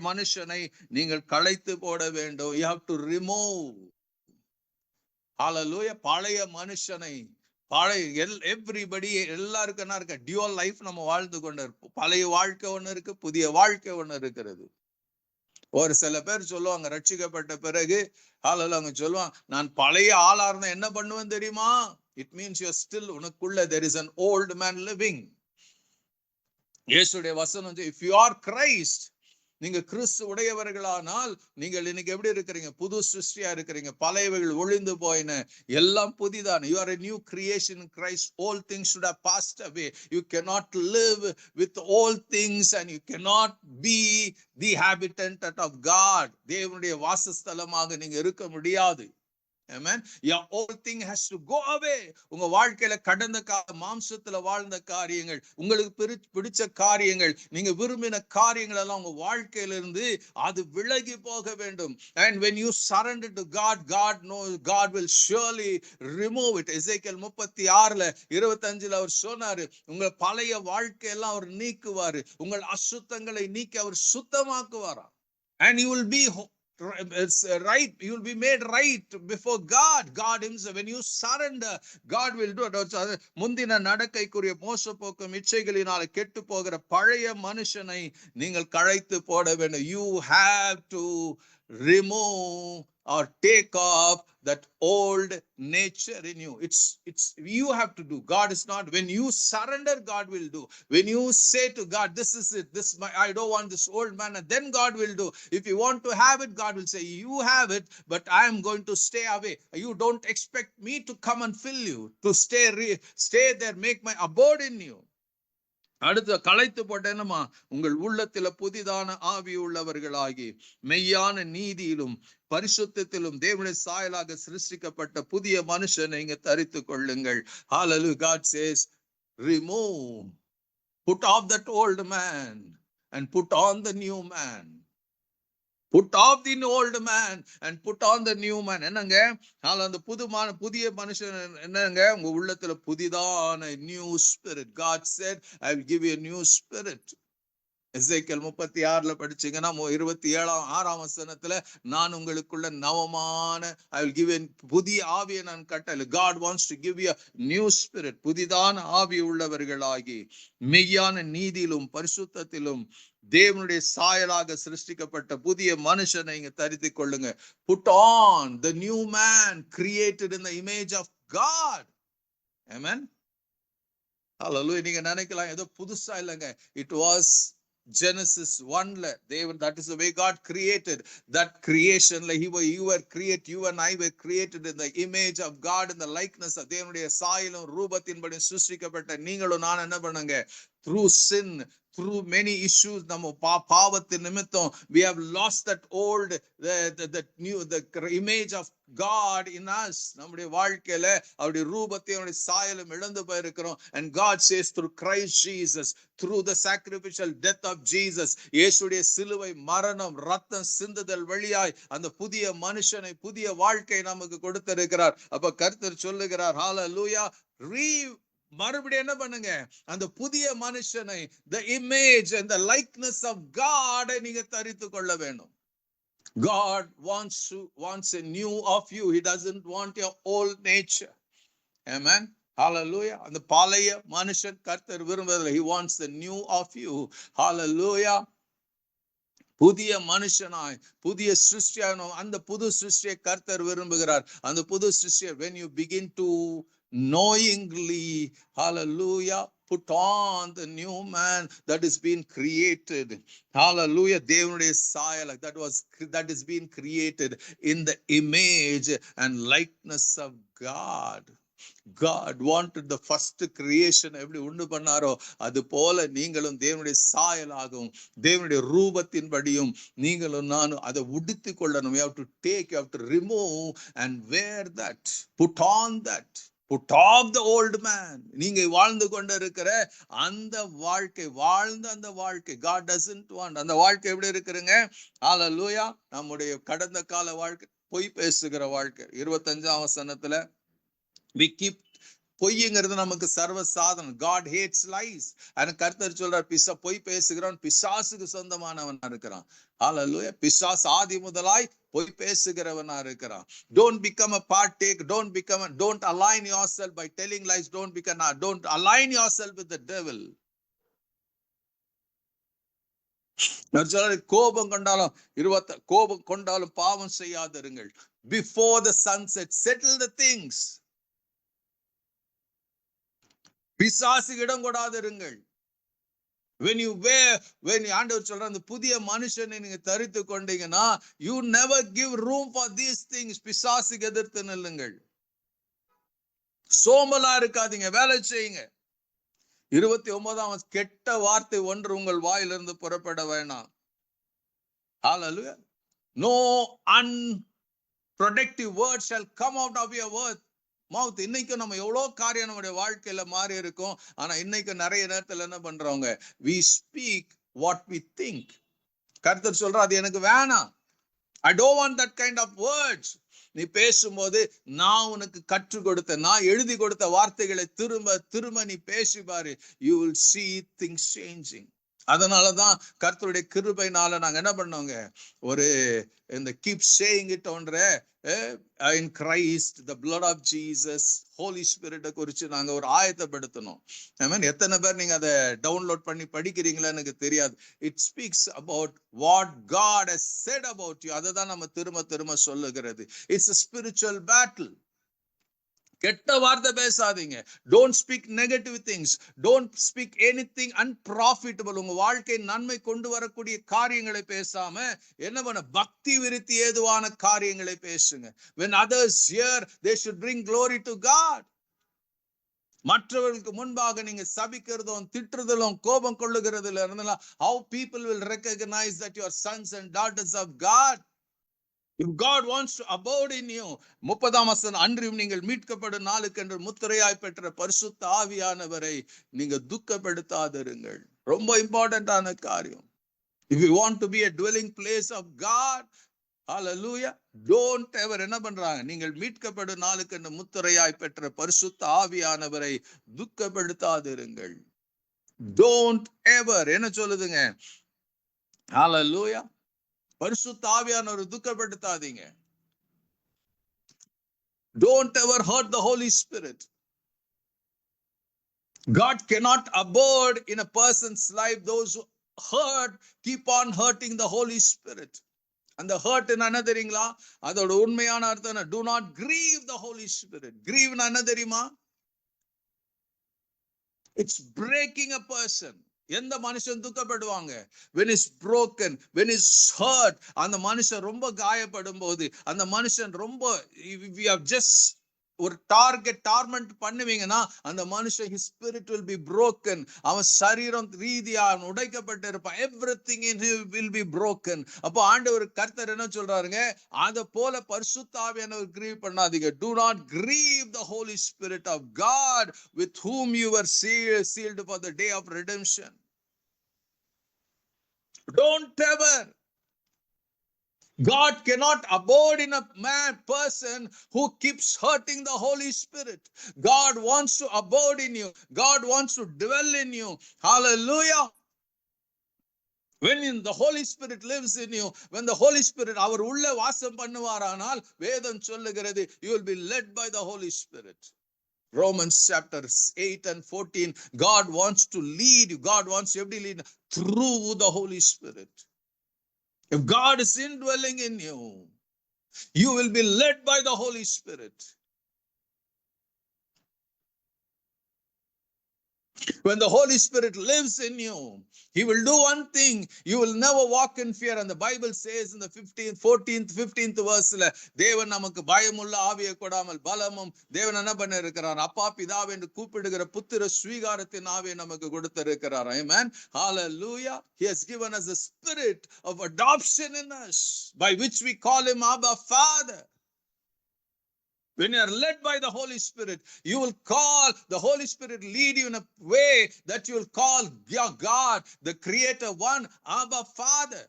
S1: மனுஷனை நீங்கள் களைத்து போட வேண்டும். You have to remove. Hallelujah. பழைய மனுஷனை, எவ்ரிபடி, எல்லாருக்கும் என்ன இருக்கு? டியூவல் லைஃப் நம்ம வாழ்ந்து கொண்டு இருப்போம். பழைய வாழ்க்கை ஒண்ணு இருக்கு, புதிய வாழ்க்கை ஒண்ணு இருக்கிறது. ஒரு சில பேர் சொல்லுவாங்க, ரட்சிக்கப்பட்ட பிறகு அவங்க சொல்லுவாங்க, நான் பழைய ஆளா இருந்தா என்ன பண்ணுவேன் தெரியுமா? It means you are still, உனக்குள்ள there is an old man living. இயேசுடைய வசனம், if you are Christ, நீங்க கிறிஸ்து உடையவர்களானால் நீங்கள் இன்னைக்கு எப்படி இருக்கிறீங்க? புது சிருஷ்டியா இருக்கிறீங்க. பழையவைகள் ஒழிந்து போயின, எல்லாம் புதிதான. You are a new creation in Christ. All things should have passed away. You cannot live with all things and you cannot be the habitant of God. தேவனுடைய வாசஸ்தலமாக நீங்க இருக்க முடியாது. Amen. Yeah, all thing has to go away. உங்க வாழ்க்கையில கடந்த மாம்சத்துல வாழ்ந்த காரியங்கள், உங்களுக்கு பிடிச்ச காரியங்கள், நீங்க விரும்பின காரியங்கள் எல்லாம் உங்க வாழ்க்கையில இருந்து அது விலகி போக வேண்டும். And when you surrender to God, God knows, God will surely remove it. எசேக்கியேல் 36:25 அவர் சொன்னாரு, உங்க பழைய வாழ்க்கையெல்லாம் அவர் நீக்குவாரு, உங்கள் அசுத்தங்களை நீக்கி அவர் சுத்தமாக்குவாராம். And you will be right, you will be made right before God himself. When you surrender, God will do it. முந்தின நடக்கைக்குரிய மோசப்போக்கும் இச்சைகளினால் கெட்டு போகிற பழைய மனுஷனை நீங்கள் களைத்து போட வேண்டும். You have to remove or take off that old nature in you. It's you have to do. God is not, when you surrender, God will do. When you say to God, this is it, I don't want this old man, and then God will do. If you want to have it, God will say, you have it, but I am going to stay away. You don't expect me to come and fill you, to stay there, make my abode in you. அடுத்து, களைத்து போட்டேனமா, உங்கள் உள்ளத்தில புதிதான ஆவி உள்ளவர்களாகி மெய்யான நீதியிலும் பரிசுத்தத்திலும் தேவனுடைய சாயலாக சிருஷ்டிக்கப்பட்ட புதிய மனுஷனை இங்க தரித்து கொள்ளுங்கள். Hallelujah. God says, remove, put off that old man and put on the new man. Put off the old man and put on the new man. என்னங்க, அந்த புதிய மனுஷன் என்னங்க, உங்க உள்ளத்துல புதிதான new spirit. God said, I will give you a new spirit. எசேக்கியேல் 36 படிச்சீங்கன்னா 27ஆம் வசனத்துல, நான் உங்களுக்குள்ள நவமான, I will give you புதிய ஆவியை நான் கட்டளை. God wants to give you a new spirit. புதிதான ஆவி உள்ளவர்களாகி மெய்யான நீதியிலும் பரிசுத்தத்திலும் தேவனுடைய சாயலாக சிருஷ்டிக்கப்பட்ட புதிய மனுஷனை இங்க தரித்து கொள்ளுங்க. Put on the new man created in the image of God. Amen. Hallelujah. நீங்க நினைக்கலாம் ஏதோ புதுசா இல்லைங்க. It was Genesis 1, that is the way God created that creation. Like you were created, you and I were created in the image of God, in the likeness of தேவனுடைய சாயலும் ரூபத்தின்படி சிருஷ்டிக்கப்பட்ட நீங்களும் நான் என்ன பண்ணுங்க, through sin, through many issues, நம்ம பாவத்தின் நிமித்தம் we have lost that old, the image of God in us. நம்முடைய வாழ்க்கையில அவருடைய ரூபத்தை, அவருடைய சாயலும் இழந்து போயிருக்கிறோம். And God says, through Christ Jesus, through the sacrificial death of Jesus, இயேசுடைய சிலுவை மரணம், ரத்தம் சிந்துதல் வழியாய் அந்த புதிய மனுஷனை, புதிய வாழ்க்கை நமக்கு கொடுத்திருக்கிறார். அப்ப கர்த்தர் சொல்லுகிறார், ஹalleluya, மறுபடியும் என்ன பண்ணுங்க, அந்த புதிய மனுஷனை, the image and the likeness of God நீங்க தரித்து கொள்ள வேண்டும். God wants a new of you. He doesn't want your old nature. Amen. Hallelujah. அந்த பழைய மனுஷன் கர்த்தர் விரும்புவதில்லை. He wants the new of you. Hallelujah. புதிய மனுஷனாய் புதிய சிருஷ்டியான அந்த புது சிருஷ்டியை கர்த்தர் விரும்புகிறார். அந்த புது சிருஷ்டியை when you begin to knowingly, hallelujah, put on the new man that is being created. Hallelujah. தேவனுடைய சாயல் that is being created in the image and likeness of God. God wanted the first creation எப்படி உண்டு பண்ணாரோ அது போல நீங்களும் தேவனுடைய சாயலாகவும் தேவனுடைய ரூபத்தின்படியும் நீங்களும் நானும் அதை உடுத்திக் கொள்ளணும். You have to take, you have to remove and wear that, put on that, put off the old man. நீங்க வாழ்ந்து கொண்டு இருக்கிற அந்த வாழ்க்கை, வாழ்ந்த அந்த வாழ்க்கை God doesn't want. அந்த வாழ்க்கை எப்படி இருக்குதுங்க? ஹல்லேலூயா. நம்முடைய கடந்த கால வாழ்க்கை, பொய் பேசுகிற வாழ்க்கை. 25ஆம் வசனத்துல we keep பொய்ங்கிறது நமக்கு சர்வ சாதனம். God hates lies. கர்த்தர் சொல்றார், பொய் பேசுகிறவன் பிசாசுக்கு சொந்தமானவனா இருக்கிறான். ஹல்லேலூயா. பிசாசு ஆதி முதலாய் பொய் பேசுகிறவனா இருக்கிறான். Don't become a partaker. Don't align yourself by telling lies. Don't align yourself with the devil. கோபம் கொண்டாலும் பாவம் செய்யாதிருங்கள். Before the sunset, settle the things. பிசாசுக்கு இடம் கொடாதிருங்கள். when you ஆண்டவர் சொல்ற அந்த புதிய மனுஷனை நீங்க தரித்து கொண்டீங்கன்னா you never give room for these things. பிசாசுக்கு எதிர்த்து நில்லுங்கள். சோம்பலா இருக்காதீங்க, வேலை செய்யுங்க. 29ஆம் கெட்ட வார்த்தை ஒன்று உங்கள் வாயிலிருந்து புறப்பட வேண்டாம். Hallelujah. No unproductive word shall come out of your mouth. இன்னைக்கு நம்ம எவ்வளவு காரியம் நம்முடைய வாழ்க்கையில மாறி இருக்கும். ஆனா இன்னைக்கு நிறைய நேரத்துல என்ன பண்றவங்க, we speak what we think. கர்த்தர் சொல்ற அது எனக்கு வேணாம். I don't want that kind of words. நீ பேசும்போது நான் உனக்கு கற்றுக் கொடுத்த, நான் எழுதி கொடுத்த வார்த்தைகளை திரும்ப திரும்ப நீ பேசி பாரு. You will see things changing. அதனாலதான் கர்த்தருடைய கிருபையினால நாங்க என்ன பண்ணோங்க, ஒரு இந்த keep saying it ஒன்ற in Christ, the blood of Jesus, Holy Spirit குறிச்சு நாங்க ஒரு ஆயத்தப்படுத்தணும். எத்தனை பேர் நீங்க அதை டவுன்லோட் பண்ணி படிக்கிறீங்களா எனக்கு தெரியாது. It speaks about what God has said about you. அதை தான் நம்ம திரும்ப திரும்ப சொல்லுகிறது. It's a spiritual battle. கெட்ட வார்த்தை பேசாதீங்க. Don't speak negative things. Don't speak anything unprofitable. உங்க வாழ்க்கை நன்மை கொண்டு வரக்கூடிய காரியங்களை பேசாம என்ன பண்ண, பக்தி விருத்தி ஏதுவான காரியங்களை பேசுங்க. When others hear, they should bring glory to God. மற்றவர்களுக்கு முன்பாக நீங்க சபிக்கிறதும் திட்டுறதும் கோபம் கொள்ளுகிறதுல இருந்தா how people will recognize that you are sons and daughters of God. If God wants to abode in you, 30ஆம் வசனம், அன்றும் நீங்கள் மீட்கப்படும் நாளுக்கென்று முத்திரையாய் பெற்ற பரிசுத்த ஆவியானவரை நீங்க துக்கப்படுத்தாதிருங்கள். ரொம்ப இம்பார்ட்டன்டான காரியம். If you want to be a dwelling place of God, hallelujah, don't ever என்ன பண்றாங்க, நீங்கள் மீட்கப்படும் நாளுக்கென்று முத்திரையாய் பெற்ற பரிசுத்த ஆவியானவரை துக்கப்படுத்தாதிருங்கள். Don't ever என்ன சொல்லுதுங்க, hallelujah, பரிசுத்த ஆவியானவரை துக்கப்படுத்தாதீங்க. Don't ever hurt the Holy Spirit. God cannot abode in a person's life. Those who hurt keep on hurting the Holy Spirit. And the hurt என்ன தெரியுங்களா, அதோட உண்மையான அர்த்தம், do not grieve the Holy Spirit. Grieve என்ன தெரியுமா? It's breaking a person. எந்த மனுஷன் துக்கப்படுவாங்க, when is broken, when is hurt, அந்த மனுஷன் ரொம்ப காயப்படும் போது, அந்த மனுஷன் ரொம்ப, we have just ஒரு டார்மெண்ட் பண்ணுவீங்கன்னா அந்த மனுஷன் his spirit will be broken. அவன் சரீரம் ரீதியா உடைக்கப்பட்டு இருப்பான். everything in him will be broken. அப்போ ஆண்டவர் கர்த்தர் என்ன சொல்றாருங்க, அத போல பரிசுத்த ஆவியானவர் grieve பண்ணாதீங்க. Do not grieve the Holy Spirit of God with whom you were sealed for the day of redemption. Don't ever. God cannot abode in a person who keeps hurting the Holy Spirit. God wants to abode in you. God wants to dwell in you. Hallelujah. When the Holy Spirit lives in you, when the Holy Spirit அவர் உள்ள வாசம் பண்ணுவாரானால் வேதம் சொல்லுகிறது you will be led by the Holy Spirit. Romans chapter 8 and 14, God wants to lead you. God wants you to lead through the Holy Spirit. If God is indwelling in you, you will be led by the Holy Spirit. When the Holy Spirit lives in you, He will do one thing. You will never walk in fear. And the Bible says in the 15th verse, தேவன் நமக்கு பயமுள்ள ஆவியை கொடாமல் பலமும் தேவன் என்ன பண்ண இருக்கிறார்? அப்பா பிதாவே என்று கூப்பிடுகிற புத்திர ஸ்வீகாரத்தின் ஆவியை நமக்கு கொடுத்திருக்கிறார். Amen. Hallelujah. He has given us a spirit of adoption in us, by which we call Him Abba Father. When you are led by the Holy Spirit, you will call, the Holy Spirit lead you in a way that you will call your God, the Creator One, Abba Father.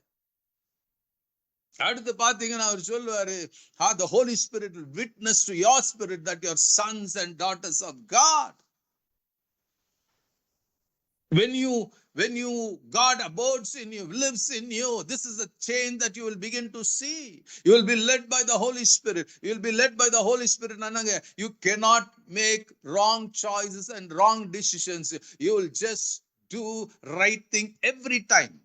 S1: அடுத்து பாத்தீங்கன்னா அவர் சொல்லுவாரு, the Holy Spirit will witness to your spirit that you are sons and daughters of God. When you God abodes in you, lives in you, this is a change that you will begin to see. You will be led by the Holy Spirit. You will be led by the Holy Spirit. You cannot make wrong choices and wrong decisions. You will just do right thing every time.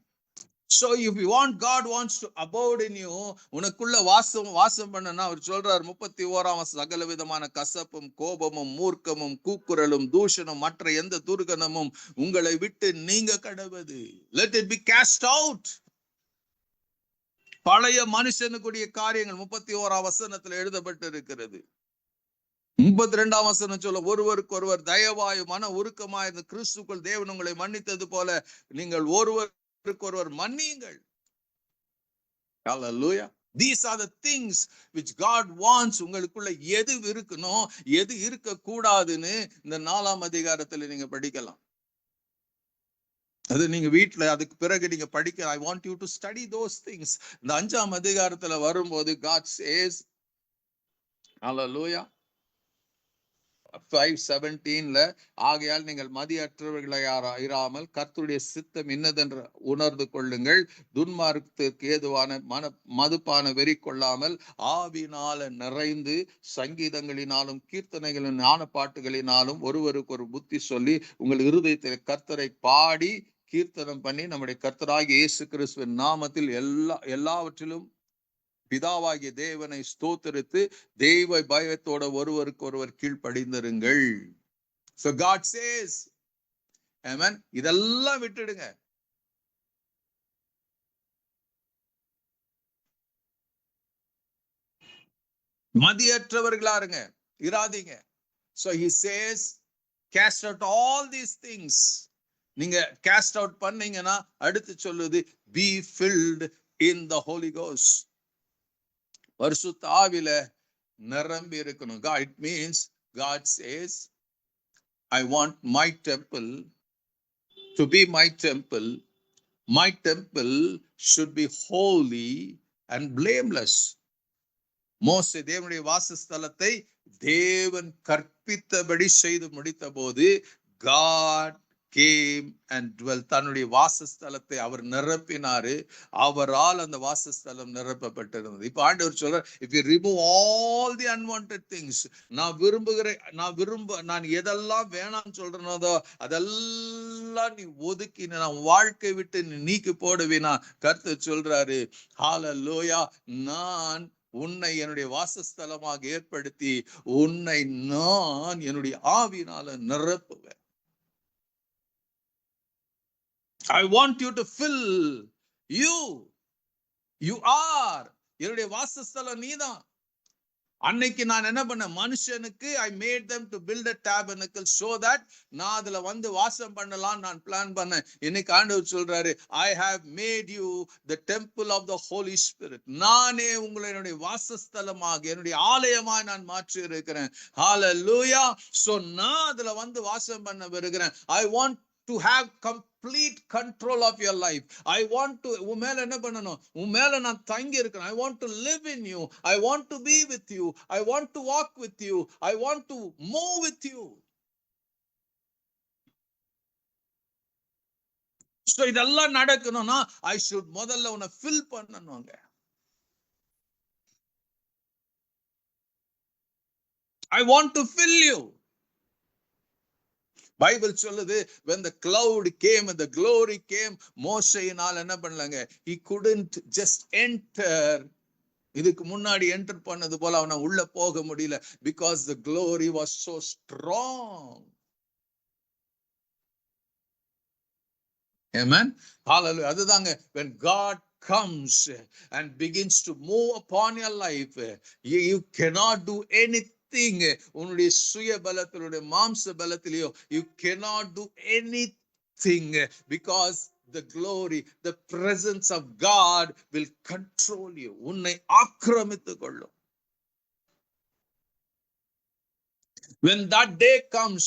S1: So if you want, God wants to abode in you, உனக்குள்ள வாசம் பண்ணனா அவர் சொல்றார் 31ஆம் சகல விதமான கசப்பும் கோபமும் மூர்க்கமும் கூக்குரலும் தூஷணம் மற்ற எந்த துர்கணமும் உங்களை விட்டு நீங்க கடவது. Let it be cast out. பழைய மனுஷனுக்குரிய காரியங்கள் 31ஆம் வசனத்தில் எழுதப்பட்டு இருக்கிறது. 32ஆம் வசனம் சொல்ல, ஒருவருக்கு ஒருவர் தயவாய் மன உருக்கமாய் கிறிஸ்துக்குள் தேவன் உங்களை மன்னித்தது போல நீங்கள் ஒருவருக்கு மன்னியுங்கள். Hallelujah. These are the things which God wants. உங்களுக்குள்ள எது இருக்கணும், எது இருக்க கூடாதுன்னு இந்த 4ஆம் அதிகாரத்துல நீங்க படிக்கலாம். அது நீங்க வீட்டுல அதுக்கு பிறகு நீங்க படிக்க. I want you to study those things. இந்த 5ஆம் அதிகாரத்துல வரும்போது God says, Hallelujah, 5:17 ஆகையால் நீங்கள் மதியற்றவர்களாய் இராமல் கர்த்தருடைய சித்தம் இன்னதென்று உணர்ந்து கொள்ளுங்கள். துன்மார்க்கத்திற்கு ஏதுவான மதுப்பான வெறி கொள்ளாமல் ஆவினால நிறைந்து சங்கீதங்களினாலும் கீர்த்தனைகளின் ஞான பாட்டுகளினாலும் ஒருவருக்கு ஒரு புத்தி சொல்லி உங்கள் இருதயத்தில் கர்த்தரை பாடி கீர்த்தனம் பண்ணி நம்முடைய கர்த்தராகிய இயேசு கிறிஸ்துவின் நாமத்தில் எல்லாவற்றிலும் பிதாவாகிய தேவனை ஸ்தோத்திரித்து தெய்வ பயத்தோட ஒருவருக்கு ஒருவர் கீழ்ப்படிந்திருங்கள். So God says, amen, இதெல்லாம் விட்டுடுங்க. மதியற்றவர்களா இருங்க, இராதீங்க. So he says, cast out all these things. நீங்க cast out பண்ணீங்கன்னா அடுத்து சொல்லுது, be filled in the Holy Ghost. பரிசுத்த ஆவியில நிரம்பி இருக்கணும். It means God says, I want my temple to be my temple. My temple should be holy and blameless. மோசே தேவனுடைய வாசஸ்தலத்தை தேவன் கற்பித்தபடி செய்து முடித்த போது God came and dwelt. தன்னுடைய வாசஸ்தலத்தை அவர் நிரப்பினாரு. அவரால் அந்த வாசஸ்தலம் நிரப்பப்பட்டிருந்தது. இப்ப ஆண்டவர் சொல்றார், if you remove all the unwanted things, நான் எதெல்லாம் வேணாம் சொல்றேனோ அதெல்லாம் நீ ஒதுக்கி நான் வாழ்க்கை விட்டு நீ நீக்கி போடுவீனா கர்த்தர் சொல்றாரு, ஹalleluya, நான் உன்னை என்னுடைய வாசஸ்தலமாக ஏற்படுத்தி உன்னை நான் என்னுடைய ஆவியினால நிரப்புவேன். I want you to fill you. You are. என்னுடைய வாசஸ்தலம் நீதான். அன்னைக்கு நான் என்ன பண்ண, மனுஷனுக்கு I made them to build a tabernacle so that நான் அதுல வந்து வாசம் பண்ணலாம் நான் பிளான் பண்ணேன். இன்னைக்கு ஆண்டவர் சொல்றாரு, I have made you the temple of the Holy Spirit. நானே உங்களை என்னுடைய வாசஸ்தலமாக என்னுடைய ஆலயமாய் நான் மாற்றி இருக்கிறேன். Hallelujah. So நான் அதுல வந்து வாசம் பண்ண வருகிறேன். I want to have complete control of your life. I want to உன் மேல என்ன பண்ணணும், உன் மேல நான் தங்கி இருக்கிறேன். I want to live in you. I want to be with you. I want to walk with you. I want to move with you. So இதெல்லாம் நடக்கணும்னா ஐ ஷுட் முதல்ல உன்னை ஃபில் பண்ணணுங்க. I want to fill you. Bible சொல்லுது when the cloud came and the glory came, மோசேயினால் என்ன பண்ணலங்க, he couldn't just enter. இதுக்கு முன்னாடி என்டர் பண்ணது போல அவனை உள்ள போக முடியல, because the glory was so strong. Amen. Hallelujah. அதுதாங்க, when God comes and begins to move upon your life, you cannot do anything. உன்னுடைய சுய பலத்திலுடைய மாம்ச பலத்திலேயோ you cannot do anything, because the glory, the presence of God will control you. உன்னை ஆக்கிரமித்துக் கொள்ளும். When that day comes,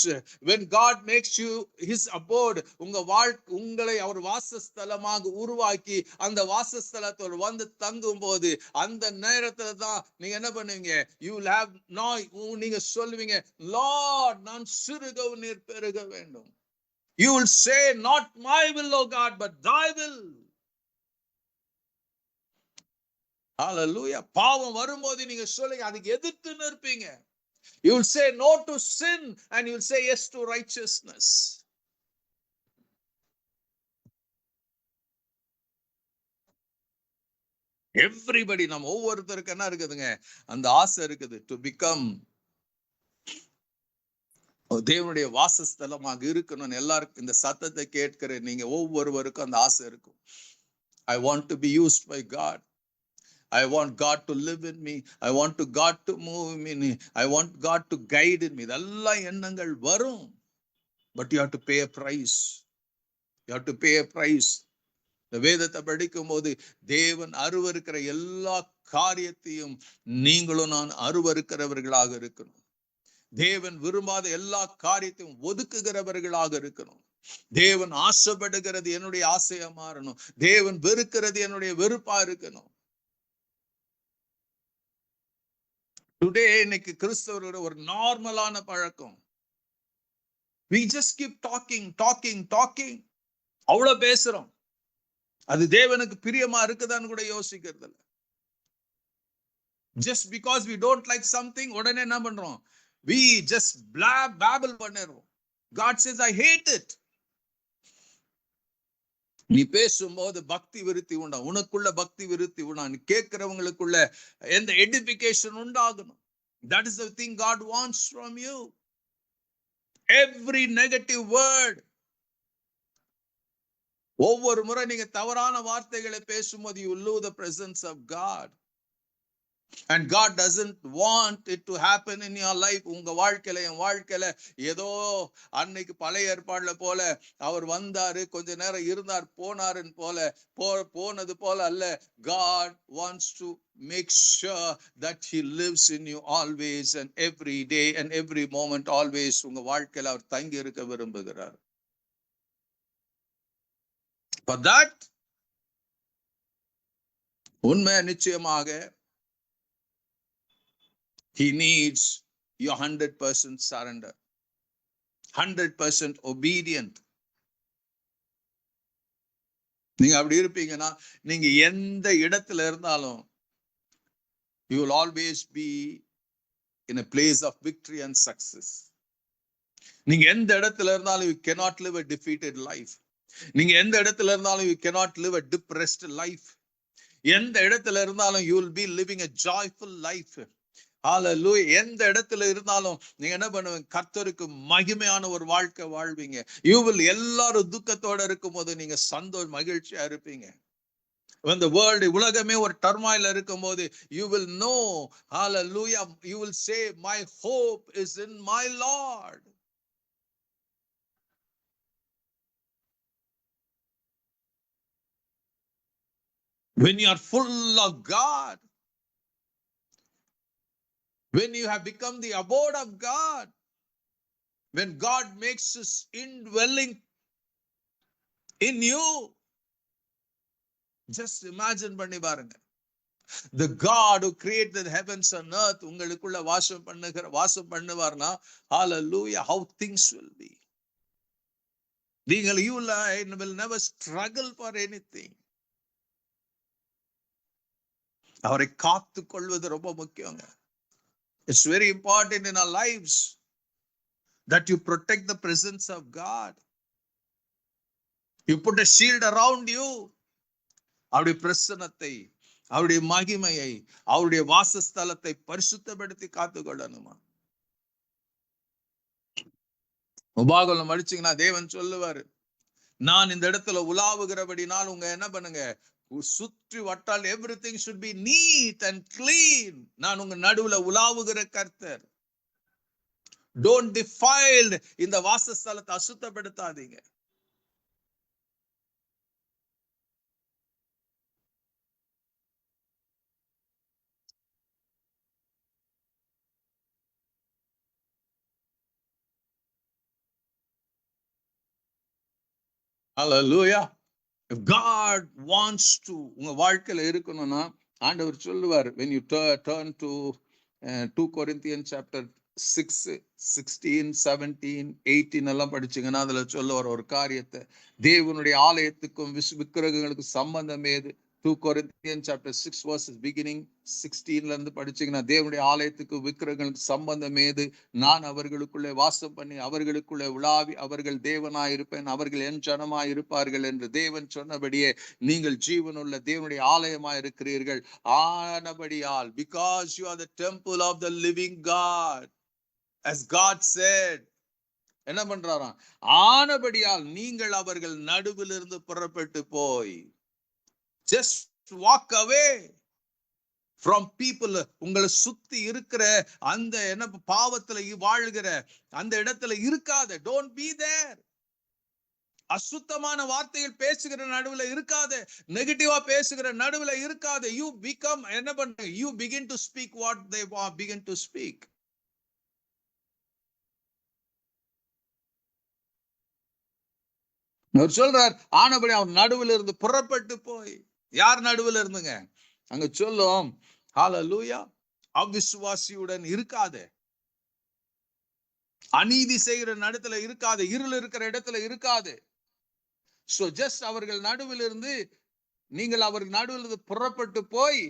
S1: when God makes you his abode, உங்களை அவர் வாசஸ்தலமாக உருவாக்கி அந்த வாசஸ்தலத்தோடு வந்து தங்கும் போது அந்த நேரத்துல தான் நீங்க என்ன பண்ணுவீங்க, you will have நீங்க சொல்லுவீங்க, Lord, நான் சிறுகவும் நீர் பெருக வேண்டும். You will say, not my will, O God, but thy will. Hallelujah. பாவம் வரும்போது நீங்க சொல்லுங்க, அதுக்கு எதிர்த்து நிற்பீங்க. You will say no to sin and you will say yes to righteousness. Everybody, நம்ம ஒவ்வொருத்தருக்கு என்ன இருக்குதுங்க, அந்த ஆசை இருக்குது, to become தேவனுடைய வாசஸ்தலமாக இருக்கணும்னு. எல்லாருக்கும் இந்த சத்தத்தை கேட்கிற நீங்க ஒவ்வொருவருக்கும் அந்த ஆசை இருக்கும். I want to be used by God. I want God to live in me. I want God to move in me. I want God to guide in me. இதெல்லாம் எண்ணங்கள் வரும். But you have to pay a price. You have to pay a price. இந்த வேதத்தை படிக்கும் போது தேவன் அருவருக்கிற எல்லா காரியத்தையும் நீங்களும் நான் அருவருக்கிறவர்களாக இருக்கணும். தேவன் விரும்பாத எல்லா காரியத்தையும் ஒதுக்குகிறவர்களாக இருக்கணும். தேவன் ஆசைப்படுகிறது என்னுடைய ஆசையா மாறணும். தேவன் வெறுக்கிறது என்னுடைய வெறுப்பா இருக்கணும். டுடே இன்னைக்கு கிறிஸ்தவரோட ஒரு நார்மலான பழக்கம், we just keep talking. அவ்வளவு பேசுறோம். அது தேவனுக்கு பிரியமா இருக்குதான்னு கூட யோசிக்கிறது இல்ல. Just because we don't like something, உடனே என்ன பண்றோம், we just babble பண்ணிடுறோம். God says, I hate it. நீ பேசும்போது பக்தி விருத்தி உண்டா, உனக்குள்ள பக்தி விருத்தி உண்டா, நீ கேட்கிறவங்களுக்குள்ள எந்த எடிஃபிகேஷன் உண்டாகணும். That is the thing God wants from you. Every negative word, ஒவ்வொரு முறை நீங்க தவறான வார்த்தைகளை பேசும்போது you lose the presence of God. And God doesn't want it to happen in your life. உங்க வாழ்க்கையில, என் வாழ்க்கையில ஏதோ அன்னைக்கு பழைய ஏற்பாடுல போல அவர் வந்தாரு, கொஞ்ச நேரம் இருந்தார், போனாருன்னு போனது போல அல்ல. God wants to make sure that he lives in you always and every day and every moment. Always உங்க வாழ்க்கையில அவர் தங்கி இருக்க விரும்புகிறார். For that, உண்மை நிச்சயமாக he needs your 100% surrender, 100% obedient. நீங்க அப்படி இருப்பீங்கன்னா நீங்க எந்த இடத்துல இருந்தாலும் you will always be in a place of victory and success. நீங்க எந்த இடத்துல இருந்தாலும் you cannot live a defeated life. நீங்க எந்த இடத்துல இருந்தாலும் you cannot live a depressed life. எந்த இடத்துல இருந்தாலும் you will be living a joyful life. Hallelujah. எந்த இடத்துல இருந்தாலும் நீங்க என்ன பண்ணுவீங்க, கர்த்தருக்கு மகிமையான ஒரு வாழ்க்கை வாழ்வீங்க. You will எல்லாரும் துக்கத்தோட இருக்கும்போது நீங்க மகிழ்ச்சியா இருப்பீங்க. When the world, உலகமே ஒரு டர்மாயில இருக்கும்போது you will know, hallelujah, you will say, my hope is in my Lord. When you are full of God, when you have become the abode of God, when God makes his indwelling in you, just imagine பண்ணி பாருங்க, the God who created the heavens and earth உங்களுக்குள்ள வாசம் பண்ணுவார்னா, hallelujah, how things will be. நீங்கள் you will never struggle for anything. அவரை காத்து கொள்வது ரொம்ப முக்கியங்க. It's very important in our lives that you protect the presence of God. You put a shield around you. அவருடைய பிரசன்னத்தை, அவருடைய மகிமையை, அவருடைய வாசஸ்தலத்தை பரிசுத்தப்படுத்தி காத்துக்கொள்ளணுமா? உபாகமம் படிச்சீங்கன்னா தேவன் சொல்லுவாரு, நான் இந்த இடத்துல உலாவுகிறபடினால் உங்க என்ன பண்ணுங்க, சுற்றி வட்டால் everything should be neat and clean. நான் உங்க நடுவுல உலாவுகிற கர்த்தர். Don't defile. இந்த வாசஸ்தலத்தை அசுத்தப்படுத்தாதீங்க. Hallelujah. If God wants to உங்க வாழ்க்கையில இருக்கணும்னா ஆண்டவர் சொல்லுவார், when you turn to 2 Corinthians chapter 6, 16, 17, 18 எல்லாம் படிச்சீங்கன்னா அதுல சொல்லுவார் ஒரு காரியத்தை, தேவனுடைய ஆலயத்துக்கும் விக்கிரகங்களுக்கும் சம்பந்தம் ஏது? 2 Corinthians chapter 6 verses beginning 16ல இருந்து படிச்சீங்கன்னா, தேவனுடைய ஆலயத்துக்கு விக்கிரகங்களுக்கு சம்பந்தம் ஏது? நான் அவர்களுக்குள்ளே வாசம் பண்ணி அவர்களுக்குள்ளே உலாவி அவர்கள் தேவனாய் இருப்பேன், அவர்கள் என் ஜனமாய் இருப்பார்கள் என்று தேவன் சொன்னபடியே நீங்கள் ஜீவனுள்ள தேவனுடைய ஆலயமாய் இருக்கிறீர்கள். ஆனபடியால், because you are the temple of the living God, as God said, என்ன பண்றாராம்? ஆனபடியால் நீங்கள் அவர்கள் நடுவிலிருந்து புறப்பட்டு போய், just walk away from people. உங்களை சுத்தி இருக்கிற அந்த என்ன பாவத்துல வாழ்கிற அந்த இடத்துல இருக்காத. Don't be there. அசுத்தமான வார்த்தைகள் பேசுகிற நடுவுல இருக்காத, நெகட்டிவா பேசுகிற நடுவுல இருக்காத. You become என்ன பண்ண, you begin to speak what they begin to speak. அவர் சொல்றார், ஆனபடி அவன் நடுவில் இருந்து புறப்பட்டு போய். யார் நடுவில் இருந்துங்க? அங்க சொல்லும், ஹல்லேலூயா, அவிசுவாசியுடன் இருக்காதே, அநீதி செய்கிற இடத்துல இருக்காது, இருள் இருக்கிற இடத்துல இருக்காது. சோ ஜஸ்ட் அவர்கள் நடுவில் இருந்து, நீங்கள் அவர்கள் நடுவில் இருந்து புறப்பட்டு போய்,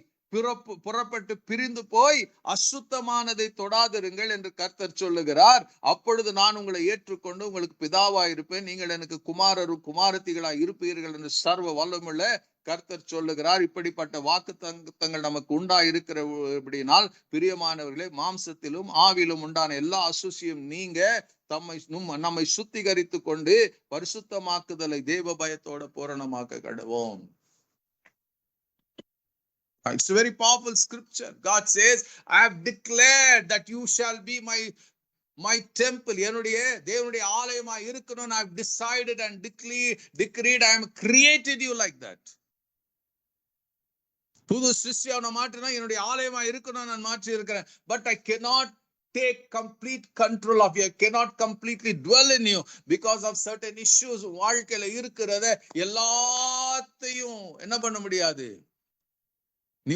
S1: புறப்பட்டு பிரிந்து போய் அசுத்தமானதை தொடாதிருங்கள் என்று கர்த்தர் சொல்லுகிறார். அப்பொழுது நான் உங்களை ஏற்றுக்கொண்டு உங்களுக்கு பிதாவாய் இருப்பேன், நீங்கள் எனக்கு குமாரரும் குமாரத்திகளாய் இருப்பீர்கள் என்று சர்வ வல்லமுள்ள கர்த்தர் சொல்லுகிறார். இப்படிப்பட்ட வாக்கு தங்கள் நமக்கு உண்டா இருக்கிறபடினால் பிரியமானவர்களே, மாம்சத்திலும் ஆவிலும் உண்டான எல்லா அசுசியும் நீங்க நம்மை சுத்திகரித்து கொண்டு பரிசுத்தமாக்குதலை தேவ பயத்தோட பூரணமாக்க கடவோம். It's a very powerful scripture. God says, I have declared that you shall be my temple. என்னுடைய தேவனுடைய ஆலயமா இருக்கணும். I have decided and decreed, I am created you like that. புது சிருஷ்டியா மாற்றினா என்னுடைய ஆலயமா இருக்கணும் நான் மாற்றி இருக்கிறேன். But I cannot take complete control of you. I cannot completely dwell in you because of certain issues. வாழ்க்கையில இருக்கிறத எல்லாத்தையும் என்ன பண்ண முடியாது, நீ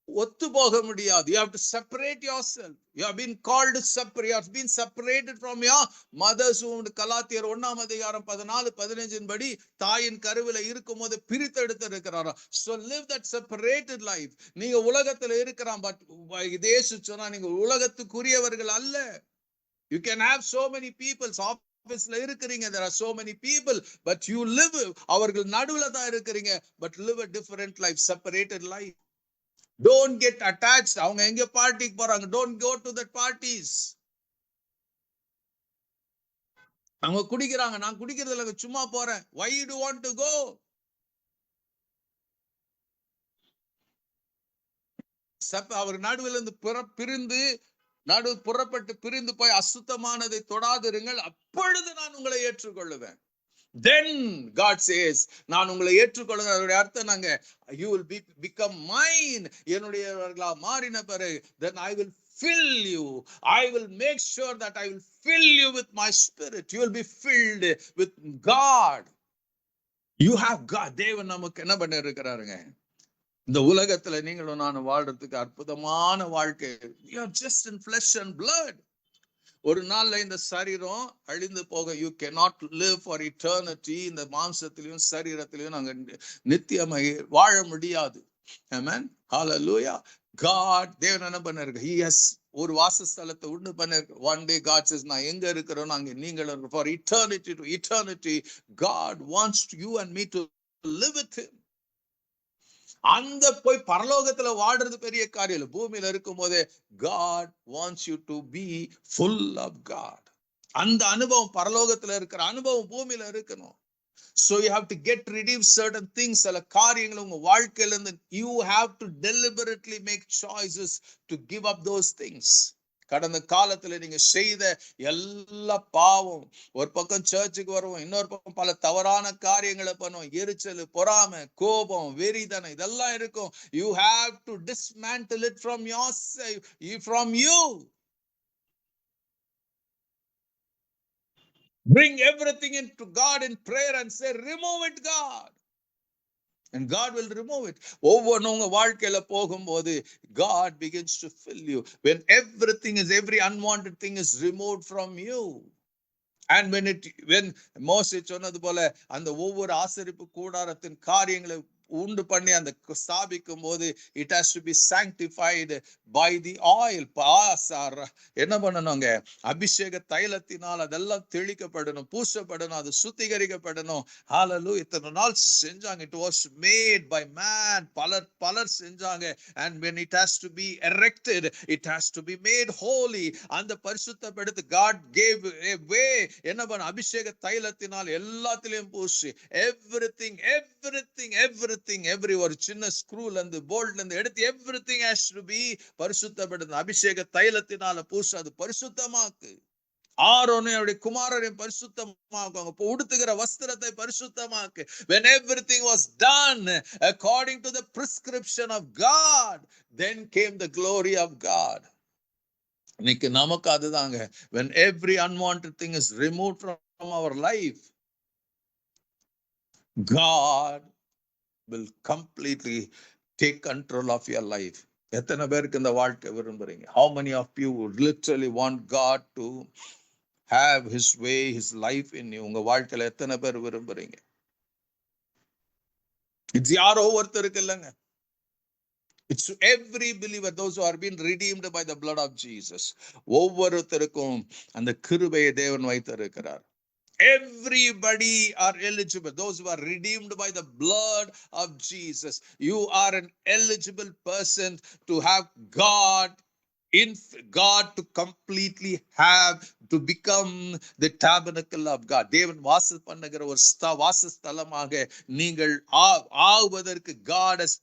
S1: ஒத்து போக முடியாது. You have to separate yourself. You have been called to separate. You have been separated from your mother's womb. கலாத்தியர் 1ஆம் அதிகாரம் 14-15 படி தாயின் கருவில இருக்கும் போது பிரித்தெடுத்து இருக்கிறாரா. So live that separated life. நீங்க உலகத்துல இருக்கிறான், பட் இயேசு சொன்னா நீங்க உலகத்துக்குரியவர்கள் அல்ல. You can have so many people. ஆபீஸ்ல இருக்கிறீங்க, there are so many people, but you live, அவர்கள் நடுவுல தான் இருக்கிறீங்க, but live a different life, separated life. Don't get attached. அவங்க எங்க பார்ட்டிக்கு போறாங்க, don't go to that parties. அவங்க குடிக்கிறாங்க, நான் குடிக்கிறது இல்ல, சும்மா போறேன். Why you do want to go? அவர் நடுவில் இருந்து பிரிந்து புறப்பட்டு பிரிந்து போய் அசுத்தமானதை தொடாதிருங்கள், அப்பொழுது நான் உங்களை ஏற்றுக்கொள்ளுவேன். Then God says, நான் உங்களை ஏற்றுக்கொள்ளுங்க. அதோட அர்த்தம் நாங்க, you will become mine. என்னுடையவர்களா மாறின பிறகு, then I will fill you. I will make sure that I will fill you with my spirit. You will be filled with God. You have God. தேவன் நமக்கு என்ன பண்ண இருக்கிறாருங்க, இந்த உலகத்துல நீங்களும் நானும் வாழ்றதுக்கு அற்புதமான வாழ்க்கை. You are just in flesh and blood. ஒரு நாள்ல இந்த சரீரம் அழிந்து போக. You cannot live for eternity. இந்த மாம்சத்திலையும் சரீரத்திலையும் நாங்க நித்தியமாக வாழ முடியாது. ஆமென். ஹalleluya. God தேவன் என்ன பண்ணாரு? He has ஒரு வாசஸ்தலத்தை உண்டு பண்ணிருக்கு. One day God says, நான் எங்க இருக்கிறோம் அங்க நீங்கள் for eternity to eternity God wants you and me to live with him. அந்த போய் பரலோகத்துல வாடுறது பெரிய காரியம் இல்லை. பூமியில இருக்கும் போதே God wants you to be full of God. அந்த அனுபவம் பரலோகத்துல இருக்கிற அனுபவம் பூமியில இருக்கணும். So you have to get rid of certain things. சில காரியங்கள் உங்க வாழ்க்கையில இருந்து you have to deliberately make choices to give up those things. கடந்த காலத்துல நீங்க செய்த எல்லா பாவம், ஒரு பக்கம் சர்ச்சுக்கு வருவோம், இன்னொரு பக்கம் பல தவறான காரியங்களை பண்ணுவோம், எரிச்சல், பொறாமை, கோபம், வெறிதனம், இதெல்லாம் இருக்கும். You have to dismantle it from yourself, from you. Bring everything into God in prayer and say, remove it, God. And God will remove it. ஒவ்வொரு வாழ்க்கையில போகும்போது God begins to fill you. When every unwanted thing is removed from you. And when மோசே சொன்னது போல அந்த ஒவ்வொரு ஆசரிப்பு கூடாரத்தின் காரியங்களை உண்டு பண்ணி அந்த ஸ்தாபிக்கும் போது it has to be sanctified by the oil. என்ன பண்ணணுங்க? அபிஷேக தைலத்தினால் அதெல்லாம் தெளிக்கப்படணும், பூசப்படணும், அது சுத்திகரிக்கப்படணும். ஹalleluya. இத்தனை நாள் செஞ்சாங்க. It was made by man. பலர் செஞ்சாங்க. And when it has to be erected, it has to be made holy. அந்த பரிசுத்தப்படுத்த God gave a way. என்ன பண்ண? அபிஷேக தைலத்தினால் எல்லாத்திலையும் பூசி everything every ஒரு சின்ன ஸ்க்ரூல இருந்து போல்ட்ல இருந்து எடுத்து everything has to be பரிசுத்தப்படுது. அபிஷேக தைலத்தினால பூசி அது பரிசுத்தமாக்கு. ஆரோனுடைய குமாரரை பரிசுத்தமாக்குவாங்க. உடுத்துகிற வஸ்திரத்தை பரிசுத்தமாக்கு. When everything was done according to the prescription of God, then came the glory of God. இன்னைக்கு நமக்கு அதுதாங்க. When every unwanted thing is removed from our life, God will completely take control of your life. எத்தனை பேருக்கு இந்த வாழ்க்கை விரும்புறீங்க? How many of you would literally want God to have his way, his life in you? உங்க வாழ்க்கையில எத்தனை பேர் விரும்புறீங்க? It's யாரோ ஒருத்தருக்கு இல்லைங்க. It's to every believer, those who are being redeemed by the blood of Jesus. ஒவ்வொருத்தருக்கும் அந்த கிருபையை தேவன் வைத்திருக்கிறார். Everybody are eligible. Those who are redeemed by the blood of Jesus. You are an eligible person to have God to completely have to become the tabernacle of God. தேவன் வாசம் பண்ணுகிற ஒரு வாசஸ்தலமாக நீங்கள் ஆவதற்கு God has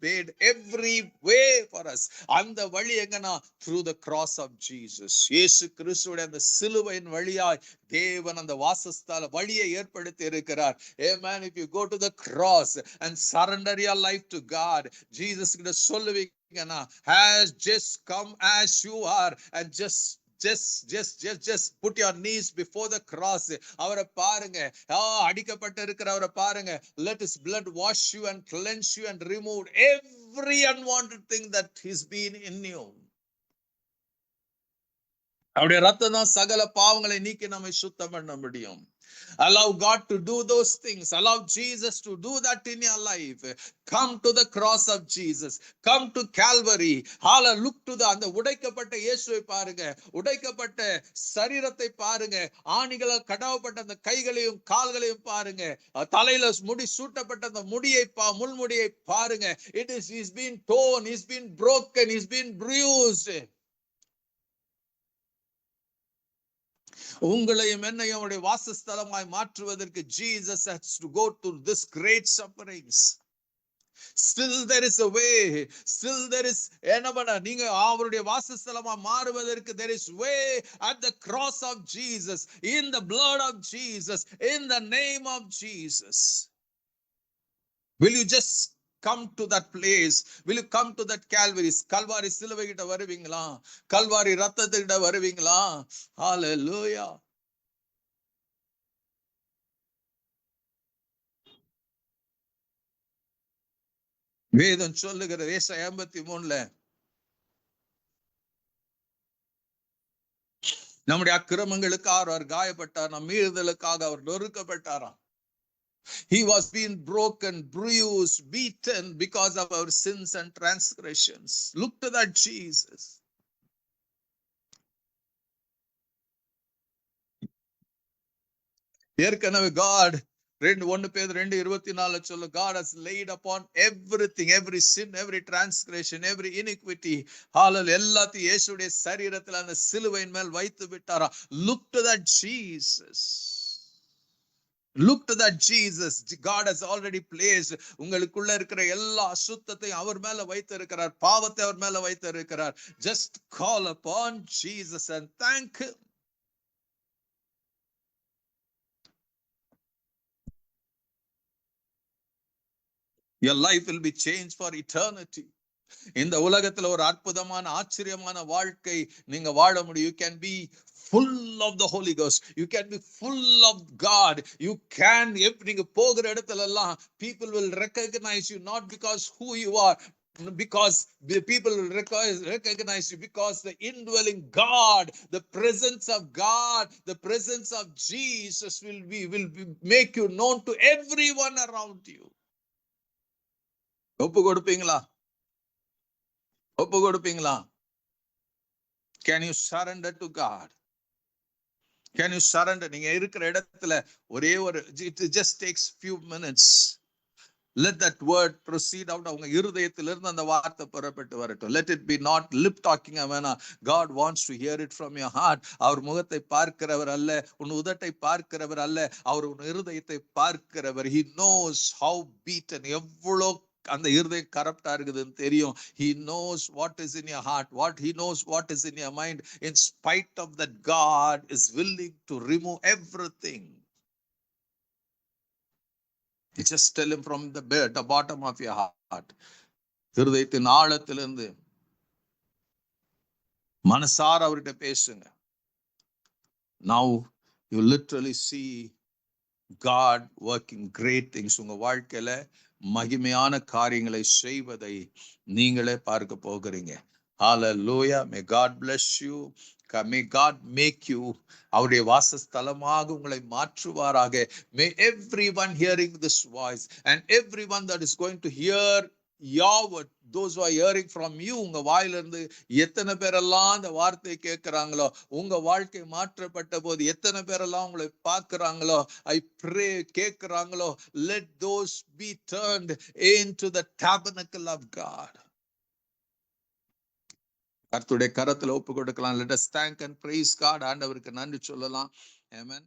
S1: made every way for us. அந்த வழி எங்கனா? through the cross of Jesus. இயேசு கிறிஸ்துவின் அந்த சிலுவையின் வழியாய் தேவன் அந்த வாசஸ்தல வழியை ஏற்படுத்தி இருக்கிறார். Amen. If you go to the cross and surrender your life to God, Jesus கிட்ட சொல்லுவீங்கன்னா, has just come as you are and just put your knees before the cross. அவரை பாருங்க, அடிக்கப்பட்டு இருக்கிறவரை பாருங்க. Let his blood wash you and cleanse you and remove every unwanted thing that has been in you. அவருடைய ரத்தம் தான் சகல பாவங்களை நீக்கி நம்மை சுத்தம் பண்ண முடியும். Allow God to do those things. Allow Jesus to do that in your life. Come to the cross of Jesus. Come to Calvary. Hallelujah. Look to the அந்த உடைக்கப்பட்ட இயேசுவை பாருங்க. உடைக்கப்பட்ட சரீரத்தை பாருங்க. ஆணிகளால் கடாவப்பட்ட அந்த கைகளையும் கால்களையும் பாருங்க. தலையில முடி சூட்டப்பட்ட அந்த முடியை முள்முடியை பாருங்க. He's been torn, he's been broken, he's been bruised. உங்களையும் என்னையும் அவருடைய வாசஸ்தலமாய் மாற்றுவதற்கு Jesus has to go to this great sufferings. Still there is a way. Still there is நீங்க அவருடைய வாசஸ்தலமா மாறுவதற்கு there is way at the cross of Jesus, in the blood of Jesus, in the name of Jesus. Will you just come to that place? Will you come to that Calvary? Kalvari சிலுவை கிட்ட வருவீங்களா? கல்வாரி ரத்தத்துக்கிட்ட வருவீங்களா? Hallelujah. வேதம் சொல்லுகிற ஏசாயா 53 நம்முடைய அக்கிரமங்களுக்காக அவர் காயப்பட்டார், நம் மீறுதலுக்காக அவர் நொறுக்கப்பட்டாராம். He was being broken, bruised, beaten because of our sins and transgressions. Look to that Jesus. ஏற்கனவே God 1 Peter 2:24 சொல்ல, God has laid upon everything, every sin, every transgression, every iniquity. Hallelujah. எல்லாத்தையும் இயேசுடைய சரீரத்தில் அந்த சிலுவையின் மேல் வைத்து விட்டாரா. Look to that Jesus. Look to that Jesus. God has already placed உங்களுக்குள்ள இருக்கிற எல்லா அசுத்தத்தையும் அவர் மேல வைத்து இருக்கிறார், பாவத்தை அவர் மேல வைத்து இருக்கிறார். Just call upon Jesus and thank him. Your life will be changed for eternity. இந்த உலகத்துல ஒரு அற்புதமான ஆச்சரியமான வாழ்க்கை நீங்க வாழ முடியும். You can be full of the Holy Ghost. You can be full of God. You can, நீங்க போகிற இடத்துல எல்லாம் people will recognize you not because who you are, because the people will recognize you because the indwelling God, the presence of God, the presence of Jesus will make you known to everyone around you. ஒப்பு கொடுப்பீங்களா? ஒப்பு கொடுப்பீங்களா? Can you surrender to God? Can you surrender? நீங்க இருக்கிற இடத்துல ஒரே ஒரு, it just takes few minutes. Let that word proceed out. அவங்க இருதயத்திலிருந்து அந்த வார்த்தை புறப்பட்டு வரட்டும். Let it be not lip talking. God wants to hear it from your heart. அவர் முகத்தை பார்க்கிறவர் அல்ல, உன் உதட்டை பார்க்கிறவர் அல்ல, அவர் உன் இருதயத்தை பார்க்கிறவர். He knows how beaten, எவ்வளோ அந்த இருதயம் கரப்டா இருக்குதுன்னு தெரியும். He knows what is in your heart, he knows what is in your mind. In spite of that, God is willing to remove everything. You just tell him from the bottom of your heart. இருதயத்தின் ஆழத்திலிருந்து மனசார அவர்கிட்ட பேசுங்க. Now you literally see God working great things. உங்க வாழ்க்கையில மகிமையான காரியங்களை செய்வதை நீங்களே பார்க்க போகிறீங்க. Hallelujah. May God bless you. May God make you அவருடைய வாசஸ்தலமாக உங்களை மாற்றுவாராக. May everyone hearing this voice and everyone that is going to hear your word, those who are hearing from you, உங்க வாயிலிருந்து எத்தனை பேரெல்லாம் அந்த வார்த்தையை கேட்கிறாங்களோ, உங்க வாழ்க்கை மாற்றப்பட்ட போது எத்தனை பேரெல்லாம் உங்களை பார்க்கிறாங்களோ, I pray கேட்கிறாங்களோ, let those be turned into the tabernacle of God. கர்த்தருடைய கரத்துல ஒப்பு கொடுக்கலாம். Let us thank and praise God. ஆண்டவருக்கு நன்றி சொல்லலாம். Amen.